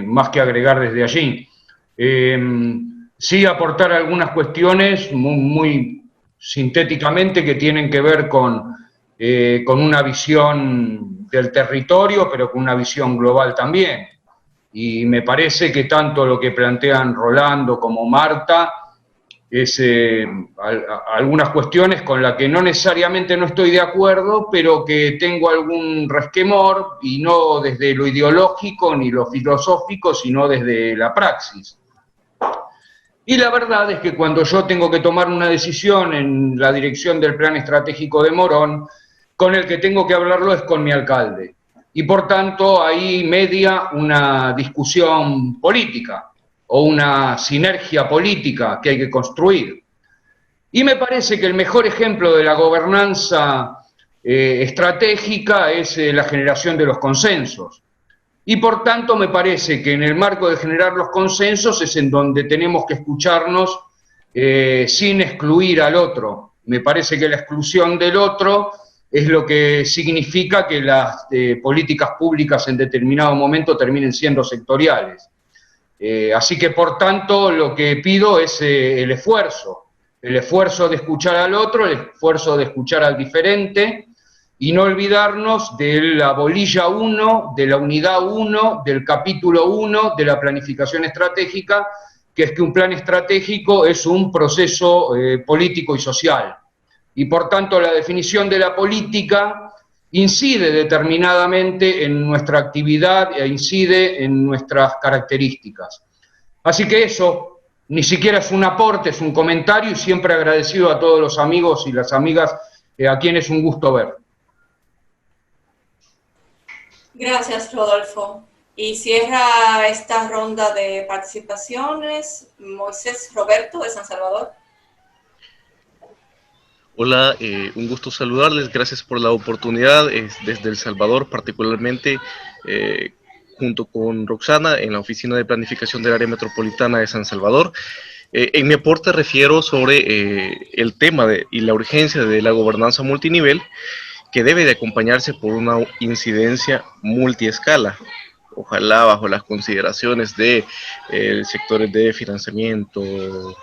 más que agregar desde allí. Sí aportar algunas cuestiones muy sintéticamente que tienen que ver con una visión del territorio, pero con una visión global también. Y me parece que tanto lo que plantean Rolando como Marta es algunas cuestiones con las que no necesariamente no estoy de acuerdo, pero que tengo algún resquemor, y no desde lo ideológico ni lo filosófico, sino desde la praxis. Y la verdad es que cuando yo tengo que tomar una decisión en la dirección del plan estratégico de Morón, con el que tengo que hablarlo es con mi alcalde. Y por tanto ahí media una discusión política o una sinergia política que hay que construir. Y me parece que el mejor ejemplo de la gobernanza estratégica es la generación de los consensos. Y por tanto me parece que en el marco de generar los consensos es en donde tenemos que escucharnos sin excluir al otro. Me parece que la exclusión del otro es lo que significa que las políticas públicas en determinado momento terminen siendo sectoriales. Así que, por tanto, lo que pido es el esfuerzo de escuchar al otro, el esfuerzo de escuchar al diferente, y no olvidarnos de la bolilla 1, de la unidad 1, del capítulo 1 de la planificación estratégica, que es que un plan estratégico es un proceso político y social. Y por tanto la definición de la política incide determinadamente en nuestra actividad e incide en nuestras características. Así que eso ni siquiera es un aporte, es un comentario, y siempre agradecido a todos los amigos y las amigas a quienes es un gusto ver. Gracias, Rodolfo. Y cierra esta ronda de participaciones Moisés Roberto de San Salvador. Hola, un gusto saludarles, gracias por la oportunidad, desde El Salvador particularmente, junto con Roxana en la Oficina de Planificación del Área Metropolitana de San Salvador. En mi aporte refiero sobre el tema y la urgencia de la gobernanza multinivel, que debe de acompañarse por una incidencia multiescala. ojalá bajo las consideraciones de sectores de financiamiento,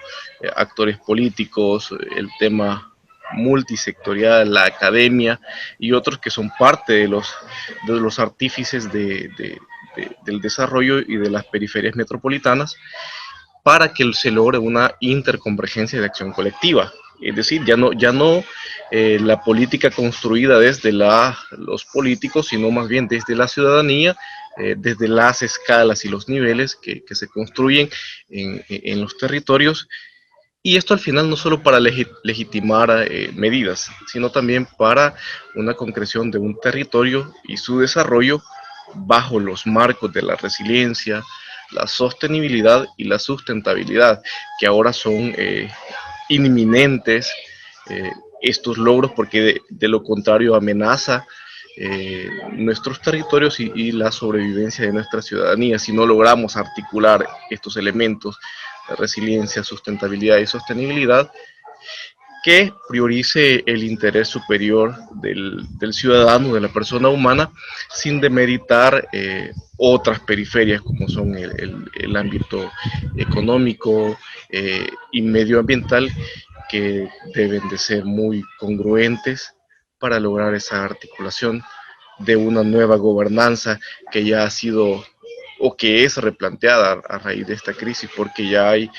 actores políticos, el tema multisectorial, la academia y otros que son parte de los artífices del desarrollo y de las periferias metropolitanas, para que se logre una interconvergencia de acción colectiva. Es decir, ya no la política construida desde los políticos, sino más bien desde la ciudadanía, desde las escalas y los niveles que se construyen en los territorios. Y esto al final no solo para legitimar medidas, sino también para una concreción de un territorio y su desarrollo bajo los marcos de la resiliencia, la sostenibilidad y la sustentabilidad, que ahora son inminentes estos logros, porque de lo contrario amenaza nuestros territorios y la sobrevivencia de nuestra ciudadanía si no logramos articular estos elementos de resiliencia, sustentabilidad y sostenibilidad, que priorice el interés superior del ciudadano, de la persona humana, sin demeritar otras periferias como son el ámbito económico y medioambiental, que deben de ser muy congruentes para lograr esa articulación de una nueva gobernanza que ya ha sido o que es replanteada a raíz de esta crisis, porque ya hay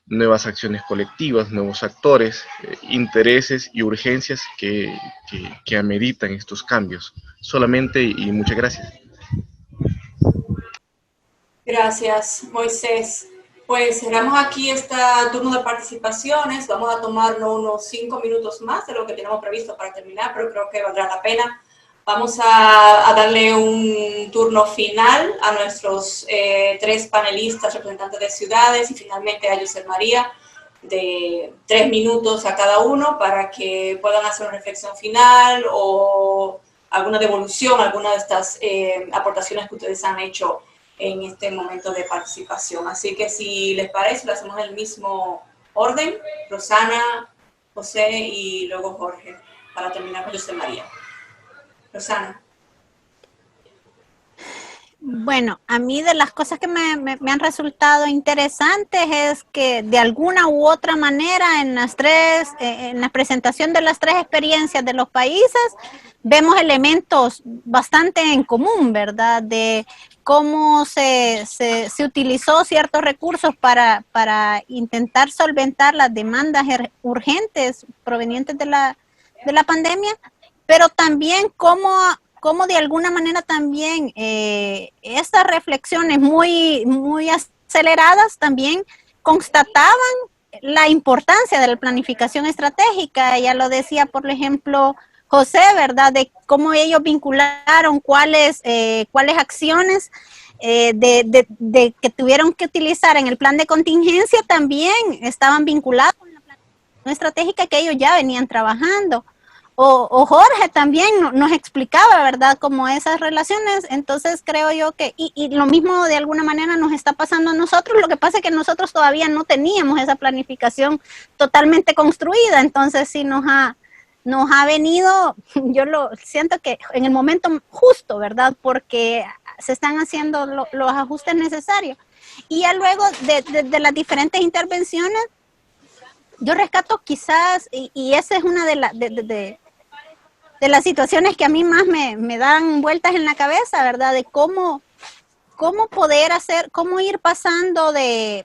nuevas acciones colectivas, nuevos actores, intereses y urgencias que ameritan estos cambios. Solamente y muchas gracias. Gracias, Moisés. Pues cerramos aquí este turno de participaciones. Vamos a tomarnos unos 5 minutos más de lo que tenemos previsto para terminar, pero creo que valdrá la pena. Vamos a darle un turno final a nuestros 3 panelistas representantes de ciudades y finalmente a José María, de 3 minutos a cada uno para que puedan hacer una reflexión final o alguna devolución, alguna de estas aportaciones que ustedes han hecho en este momento de participación. Así que si les parece, lo hacemos en el mismo orden: Rosana, José y luego Jorge, para terminar con José María. Rosana. Bueno, a mí de las cosas que me han resultado interesantes es que de alguna u otra manera en la presentación de las 3 experiencias de los países vemos elementos bastante en común, ¿verdad? De cómo se utilizó ciertos recursos para intentar solventar las demandas urgentes provenientes de la pandemia, pero también cómo de alguna manera también estas reflexiones muy aceleradas también constataban la importancia de la planificación estratégica. Ya lo decía, por ejemplo, José, ¿verdad? De cómo ellos vincularon cuáles acciones que tuvieron que utilizar en el plan de contingencia también estaban vinculadas con la planificación estratégica que ellos ya venían trabajando. O Jorge también nos explicaba, ¿verdad?, como esas relaciones. Entonces creo yo que, y lo mismo de alguna manera nos está pasando a nosotros. Lo que pasa es que nosotros todavía no teníamos esa planificación totalmente construida, entonces sí nos ha venido, yo lo siento que en el momento justo, ¿verdad?, porque se están haciendo los ajustes necesarios. Y ya luego de las diferentes intervenciones, yo rescato quizás, y esa es una de las situaciones que a mí más me dan vueltas en la cabeza, ¿verdad? De cómo poder cómo ir pasando de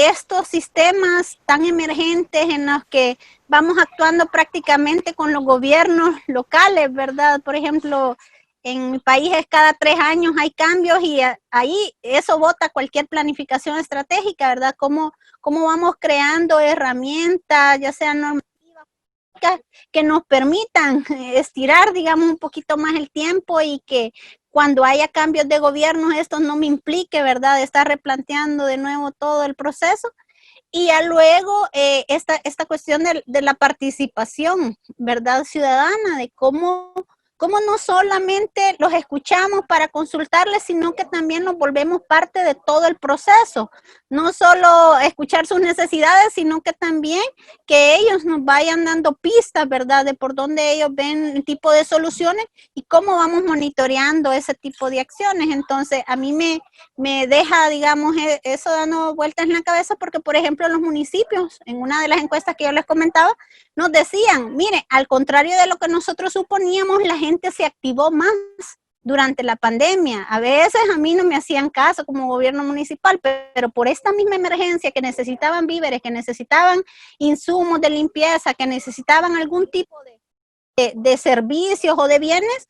estos sistemas tan emergentes en los que vamos actuando prácticamente con los gobiernos locales, ¿verdad? Por ejemplo, en mi país es cada 3 años hay cambios y ahí eso bota cualquier planificación estratégica, ¿verdad? Cómo vamos creando herramientas, ya sean normativas, que nos permitan estirar, digamos, un poquito más el tiempo y que cuando haya cambios de gobierno esto no me implique, ¿verdad?, estar replanteando de nuevo todo el proceso. Y ya luego esta cuestión de la participación, ¿verdad?, ciudadana, de cómo cómo no solamente los escuchamos para consultarles, sino que también nos volvemos parte de todo el proceso. No solo escuchar sus necesidades, sino que también que ellos nos vayan dando pistas, ¿verdad?, de por dónde ellos ven el tipo de soluciones y cómo vamos monitoreando ese tipo de acciones. Entonces, a mí me deja, digamos, eso dando vueltas en la cabeza porque, por ejemplo, en los municipios, en una de las encuestas que yo les comentaba, nos decían, mire, al contrario de lo que nosotros suponíamos, la gente se activó más durante la pandemia. A veces a mí no me hacían caso como gobierno municipal, pero por esta misma emergencia que necesitaban víveres, que necesitaban insumos de limpieza, que necesitaban algún tipo de servicios o de bienes,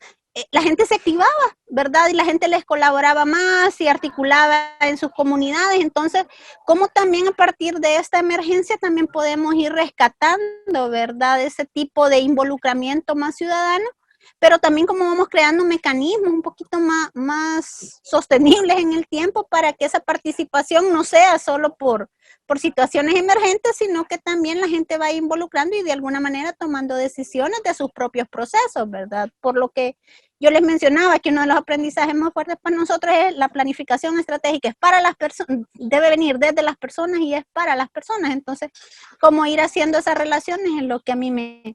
la gente se activaba, ¿verdad? Y la gente les colaboraba más y articulaba en sus comunidades. Entonces, ¿cómo también a partir de esta emergencia también podemos ir rescatando, ¿verdad?, ese tipo de involucramiento más ciudadano? Pero también cómo vamos creando mecanismos un poquito más sostenibles en el tiempo para que esa participación no sea solo por situaciones emergentes, sino que también la gente vaya involucrando y de alguna manera tomando decisiones de sus propios procesos, ¿verdad? Por lo que yo les mencionaba que uno de los aprendizajes más fuertes para nosotros es la planificación estratégica, es para las personas, debe venir desde las personas y es para las personas. Entonces, cómo ir haciendo esas relaciones es lo que a mí me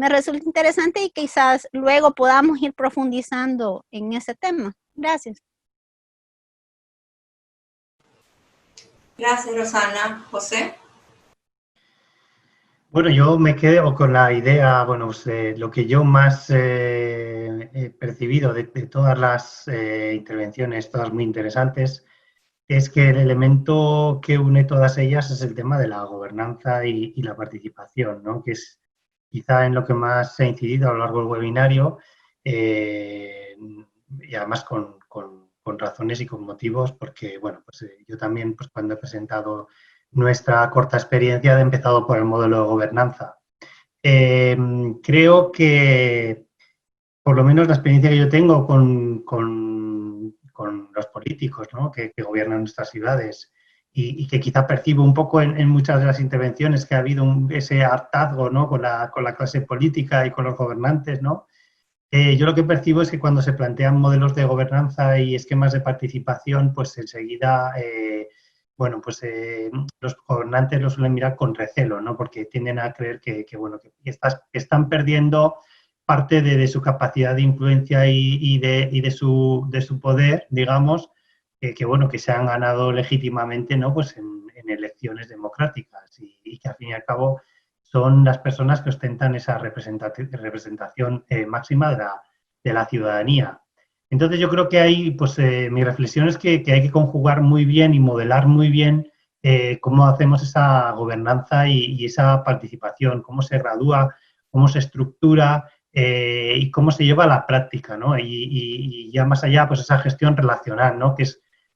resulta interesante y quizás luego podamos ir profundizando en ese tema. Gracias. Gracias, Rosana. José. Bueno, yo me quedo con la idea, bueno, pues, lo que yo más he percibido de todas las intervenciones, todas muy interesantes, es que el elemento que une todas ellas es el tema de la gobernanza y la participación, ¿no?, que es quizá en lo que más se ha incidido a lo largo del webinario, y además con razones y con motivos, porque, bueno, pues yo también, pues cuando he presentado nuestra corta experiencia, he empezado por el modelo de gobernanza. Creo que, por lo menos la experiencia que yo tengo con los políticos, ¿no?, que gobiernan nuestras ciudades, y que quizá percibo un poco en muchas de las intervenciones que ha habido ese hartazgo, ¿no?, con la clase política y con los gobernantes, ¿no? Yo lo que percibo es que cuando se plantean modelos de gobernanza y esquemas de participación, pues enseguida, bueno, pues los gobernantes lo suelen mirar con recelo, ¿no?, porque tienden a creer que están perdiendo parte de su capacidad de influencia y de su poder, digamos, que se han ganado legítimamente, ¿no?, pues en elecciones democráticas y que al fin y al cabo son las personas que ostentan esa representación máxima de la ciudadanía. Entonces yo creo que hay, pues mi reflexión es que hay que conjugar muy bien y modelar muy bien cómo hacemos esa gobernanza y esa participación, cómo se gradúa, cómo se estructura y cómo se lleva a la práctica, ¿no? Y ya más allá, pues esa gestión relacional, ¿no?, que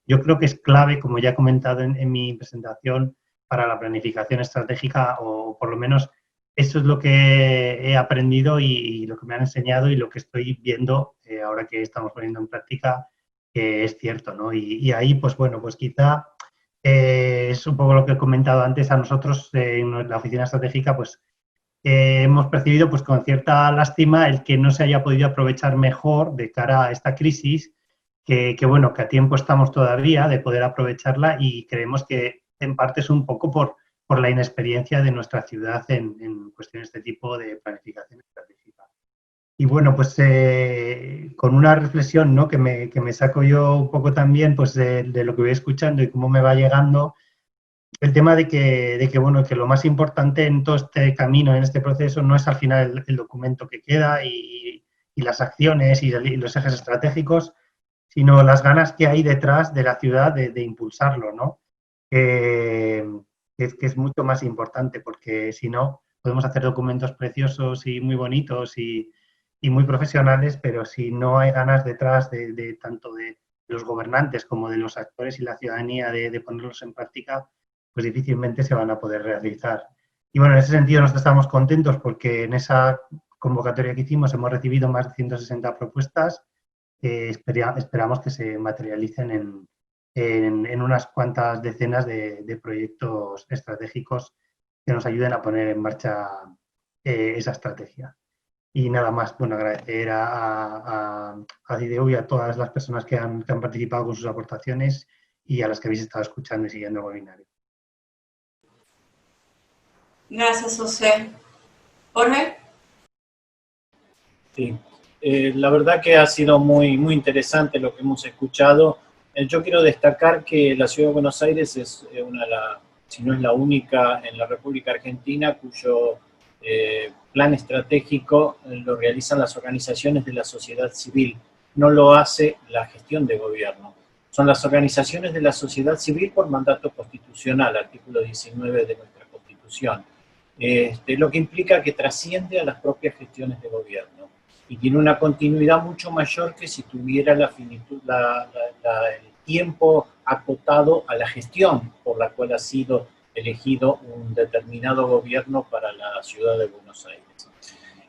yo creo que es clave, como ya he comentado en mi presentación, para la planificación estratégica, o por lo menos eso es lo que he aprendido y lo que me han enseñado y lo que estoy viendo ahora que estamos poniendo en práctica, que es cierto, ¿no? Y ahí, pues bueno, pues quizá es un poco lo que he comentado antes. A nosotros en la oficina estratégica, pues hemos percibido pues con cierta lástima el que no se haya podido aprovechar mejor de cara a esta crisis, que bueno, que a tiempo estamos todavía de poder aprovecharla, y creemos que en parte es un poco por la inexperiencia de nuestra ciudad en cuestiones de tipo de planificación estratégica. Y bueno, pues con una reflexión, ¿no?, que me saco yo un poco también pues de lo que voy escuchando y cómo me va llegando, el tema de que bueno, que lo más importante en todo este camino, en este proceso, no es al final el documento que queda y las acciones y los ejes estratégicos, sino las ganas que hay detrás de la ciudad de impulsarlo, ¿no? Que es mucho más importante, porque si no, podemos hacer documentos preciosos y muy bonitos y muy profesionales, pero si no hay ganas detrás de tanto de los gobernantes como de los actores y la ciudadanía de ponerlos en práctica, pues difícilmente se van a poder realizar. Y bueno, en ese sentido nosotros estamos contentos porque en esa convocatoria que hicimos hemos recibido más de 160 propuestas. Esperamos que se materialicen en unas cuantas decenas de proyectos estratégicos que nos ayuden a poner en marcha esa estrategia. Y nada más, bueno, agradecer a CIDEU y a todas las personas que han participado con sus aportaciones y a las que habéis estado escuchando y siguiendo el webinario. Gracias, José. Jorge. Sí, la verdad que ha sido muy interesante lo que hemos escuchado. Yo quiero destacar que la Ciudad de Buenos Aires es si no es la única en la República Argentina cuyo plan estratégico lo realizan las organizaciones de la sociedad civil, no lo hace la gestión de gobierno. Son las organizaciones de la sociedad civil por mandato constitucional, artículo 19 de nuestra Constitución. Lo que implica que trasciende a las propias gestiones de gobierno y tiene una continuidad mucho mayor que si tuviera el tiempo acotado a la gestión por la cual ha sido elegido un determinado gobierno para la ciudad de Buenos Aires.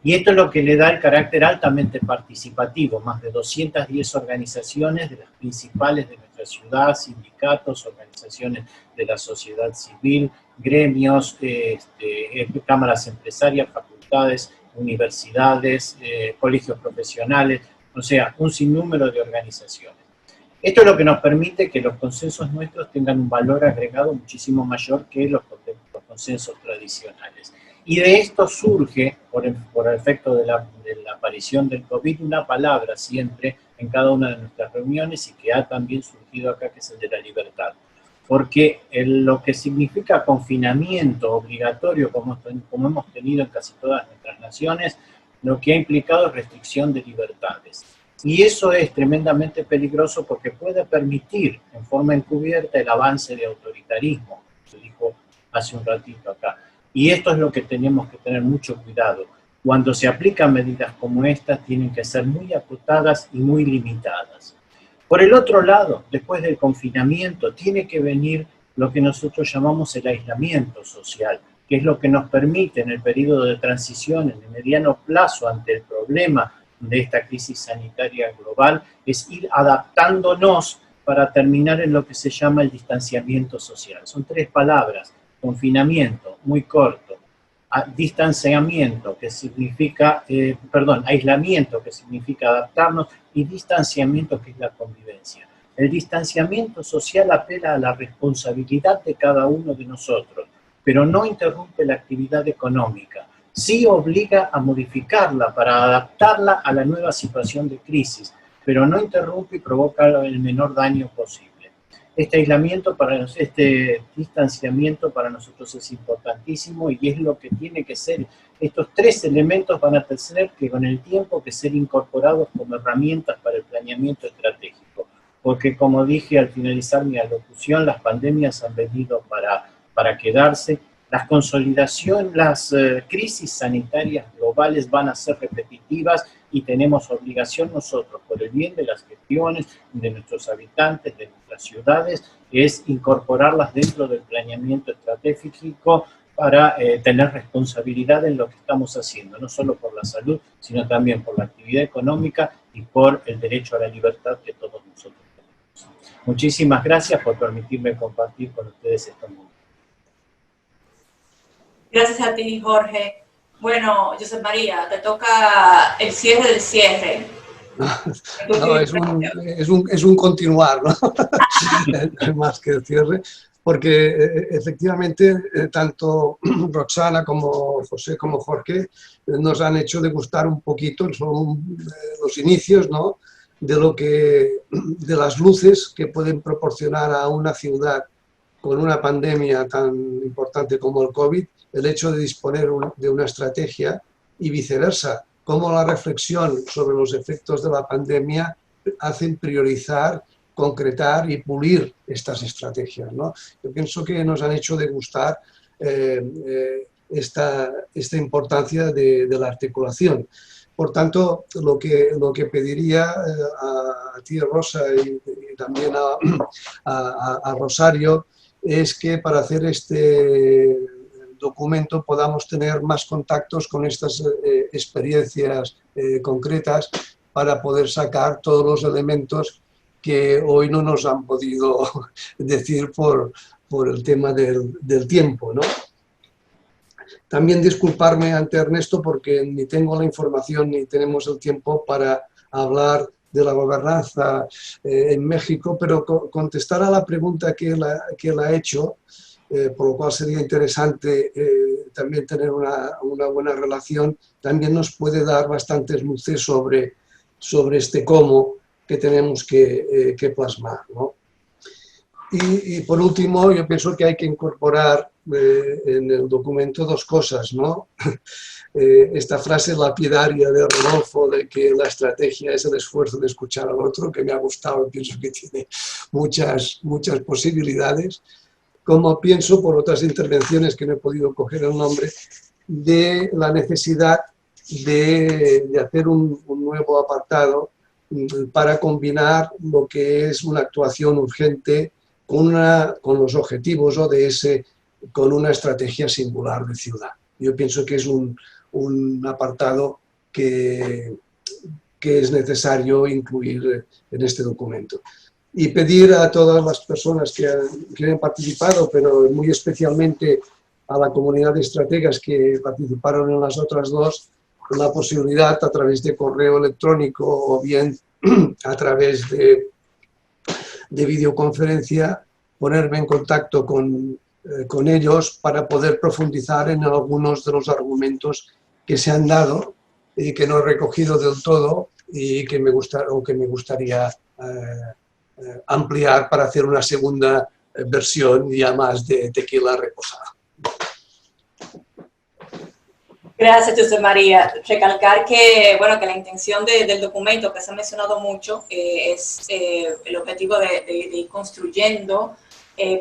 Y esto es lo que le da el carácter altamente participativo, más de 210 organizaciones de las principales de nuestra ciudad, sindicatos, organizaciones de la sociedad civil, gremios, cámaras empresarias, facultades, universidades, colegios profesionales, o sea, un sinnúmero de organizaciones. Esto es lo que nos permite que los consensos nuestros tengan un valor agregado muchísimo mayor que los consensos tradicionales. Y de esto surge, por efecto de la aparición del COVID, una palabra siempre en cada una de nuestras reuniones y que ha también surgido acá, que es el de la libertad. Porque lo que significa confinamiento obligatorio, como hemos tenido en casi todas nuestras naciones, lo que ha implicado es restricción de libertades. Y eso es tremendamente peligroso porque puede permitir en forma encubierta el avance de autoritarismo, se dijo hace un ratito acá. Y esto es lo que tenemos que tener mucho cuidado. Cuando se aplican medidas como estas, tienen que ser muy acotadas y muy limitadas. Por el otro lado, después del confinamiento, tiene que venir lo que nosotros llamamos el aislamiento social, que es lo que nos permite en el periodo de transición, en el mediano plazo ante el problema de esta crisis sanitaria global, es ir adaptándonos para terminar en lo que se llama el distanciamiento social. Son tres palabras: confinamiento, muy corto, distanciamiento, que significa, aislamiento, que significa adaptarnos, y distanciamiento, que es la convivencia. El distanciamiento social apela a la responsabilidad de cada uno de nosotros, pero no interrumpe la actividad económica. Sí obliga a modificarla para adaptarla a la nueva situación de crisis, pero no interrumpe y provoca el menor daño posible. Este distanciamiento para nosotros es importantísimo y es lo que tiene que ser. Estos tres elementos van a tener que con el tiempo que ser incorporados como herramientas para el planeamiento estratégico. Porque como dije al finalizar mi alocución, las pandemias han venido para quedarse. Las crisis sanitarias globales van a ser repetitivas y tenemos obligación nosotros, por el bien de las gestiones, de nuestros habitantes, de nuestras ciudades, es incorporarlas dentro del planeamiento estratégico para tener responsabilidad en lo que estamos haciendo, no solo por la salud, sino también por la actividad económica y por el derecho a la libertad que todos nosotros tenemos. Muchísimas gracias por permitirme compartir con ustedes este momento. Gracias a ti, Jorge. Bueno, José María, te toca el cierre del cierre. No, es un continuar, ¿no? Más que el cierre, porque efectivamente tanto Roxana como José como Jorge nos han hecho degustar un poquito, son los inicios, ¿no?, de las luces que pueden proporcionar a una ciudad con una pandemia tan importante como el COVID, el hecho de disponer de una estrategia y viceversa, cómo la reflexión sobre los efectos de la pandemia hacen priorizar, concretar y pulir estas estrategias, ¿no? Yo pienso que nos han hecho degustar esta importancia de la articulación. Por tanto, lo que pediría a ti, Rosa, y también a Rosario, es que para hacer este documento podamos tener más contactos con estas experiencias concretas para poder sacar todos los elementos que hoy no nos han podido decir por el tema del tiempo, ¿no? También disculparme ante Ernesto porque ni tengo la información ni tenemos el tiempo para hablar de la gobernanza en México, pero contestar a la pregunta que él ha hecho, por lo cual sería interesante también tener una buena relación, también nos puede dar bastantes luces sobre este cómo que tenemos que plasmar, ¿no? Y por último, yo pienso que hay que incorporar en el documento dos cosas, ¿no? Esta frase lapidaria de Rodolfo de que la estrategia es el esfuerzo de escuchar al otro, que me ha gustado, pienso que tiene muchas posibilidades, como pienso por otras intervenciones que no he podido coger el nombre, de la necesidad de hacer un nuevo apartado para combinar lo que es una actuación urgente con los objetivos ODS, con una estrategia singular de ciudad. Yo pienso que es un apartado que es necesario incluir en este documento. Y pedir a todas las personas que han participado, pero muy especialmente a la comunidad de estrategas que participaron en las otras dos, la posibilidad a través de correo electrónico o bien a través de videoconferencia, ponerme en contacto con ellos para poder profundizar en algunos de los argumentos que se han dado y que no he recogido del todo y que me gustaría ampliar para hacer una segunda versión ya más de tequila reposada. Gracias, José María. Recalcar que, bueno, que la intención del documento, que se ha mencionado mucho, es el objetivo de ir construyendo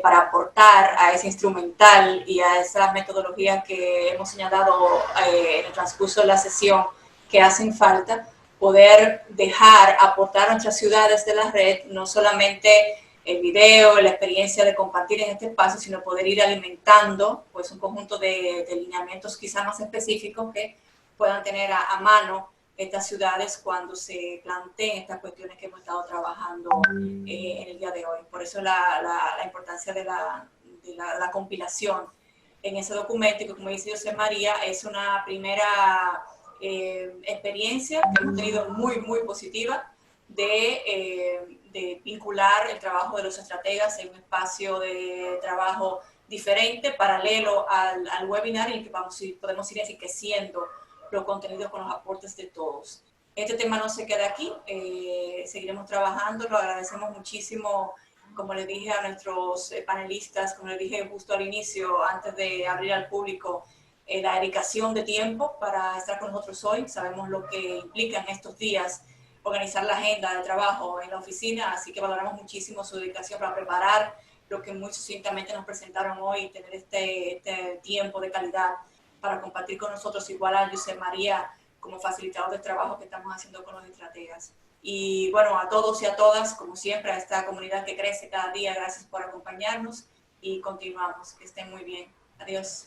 para aportar a ese instrumental y a esa metodología que hemos señalado en el transcurso de la sesión que hacen falta, poder aportar a nuestras ciudades de la red, no solamente el video, la experiencia de compartir en este espacio, sino poder ir alimentando pues, un conjunto de lineamientos quizá más específicos que puedan tener a mano estas ciudades cuando se planteen estas cuestiones que hemos estado trabajando en el día de hoy. Por eso la importancia de la compilación en ese documento, que como dice José María, es una primera experiencia que hemos tenido muy positiva de vincular el trabajo de los estrategas en un espacio de trabajo diferente, paralelo al webinar, en el que podemos ir enriqueciendo los contenidos con los aportes de todos. Este tema no se queda aquí, seguiremos trabajando, lo agradecemos muchísimo, como les dije a nuestros panelistas, como les dije justo al inicio, antes de abrir al público, la dedicación de tiempo para estar con nosotros hoy. Sabemos lo que implica en estos días organizar la agenda de trabajo en la oficina, así que valoramos muchísimo su dedicación para preparar lo que muy sucintamente nos presentaron hoy y tener este tiempo de calidad para compartir con nosotros, igual a José María como facilitador de trabajo que estamos haciendo con los estrategas. Y bueno, a todos y a todas, como siempre, a esta comunidad que crece cada día, gracias por acompañarnos y continuamos. Que estén muy bien. Adiós.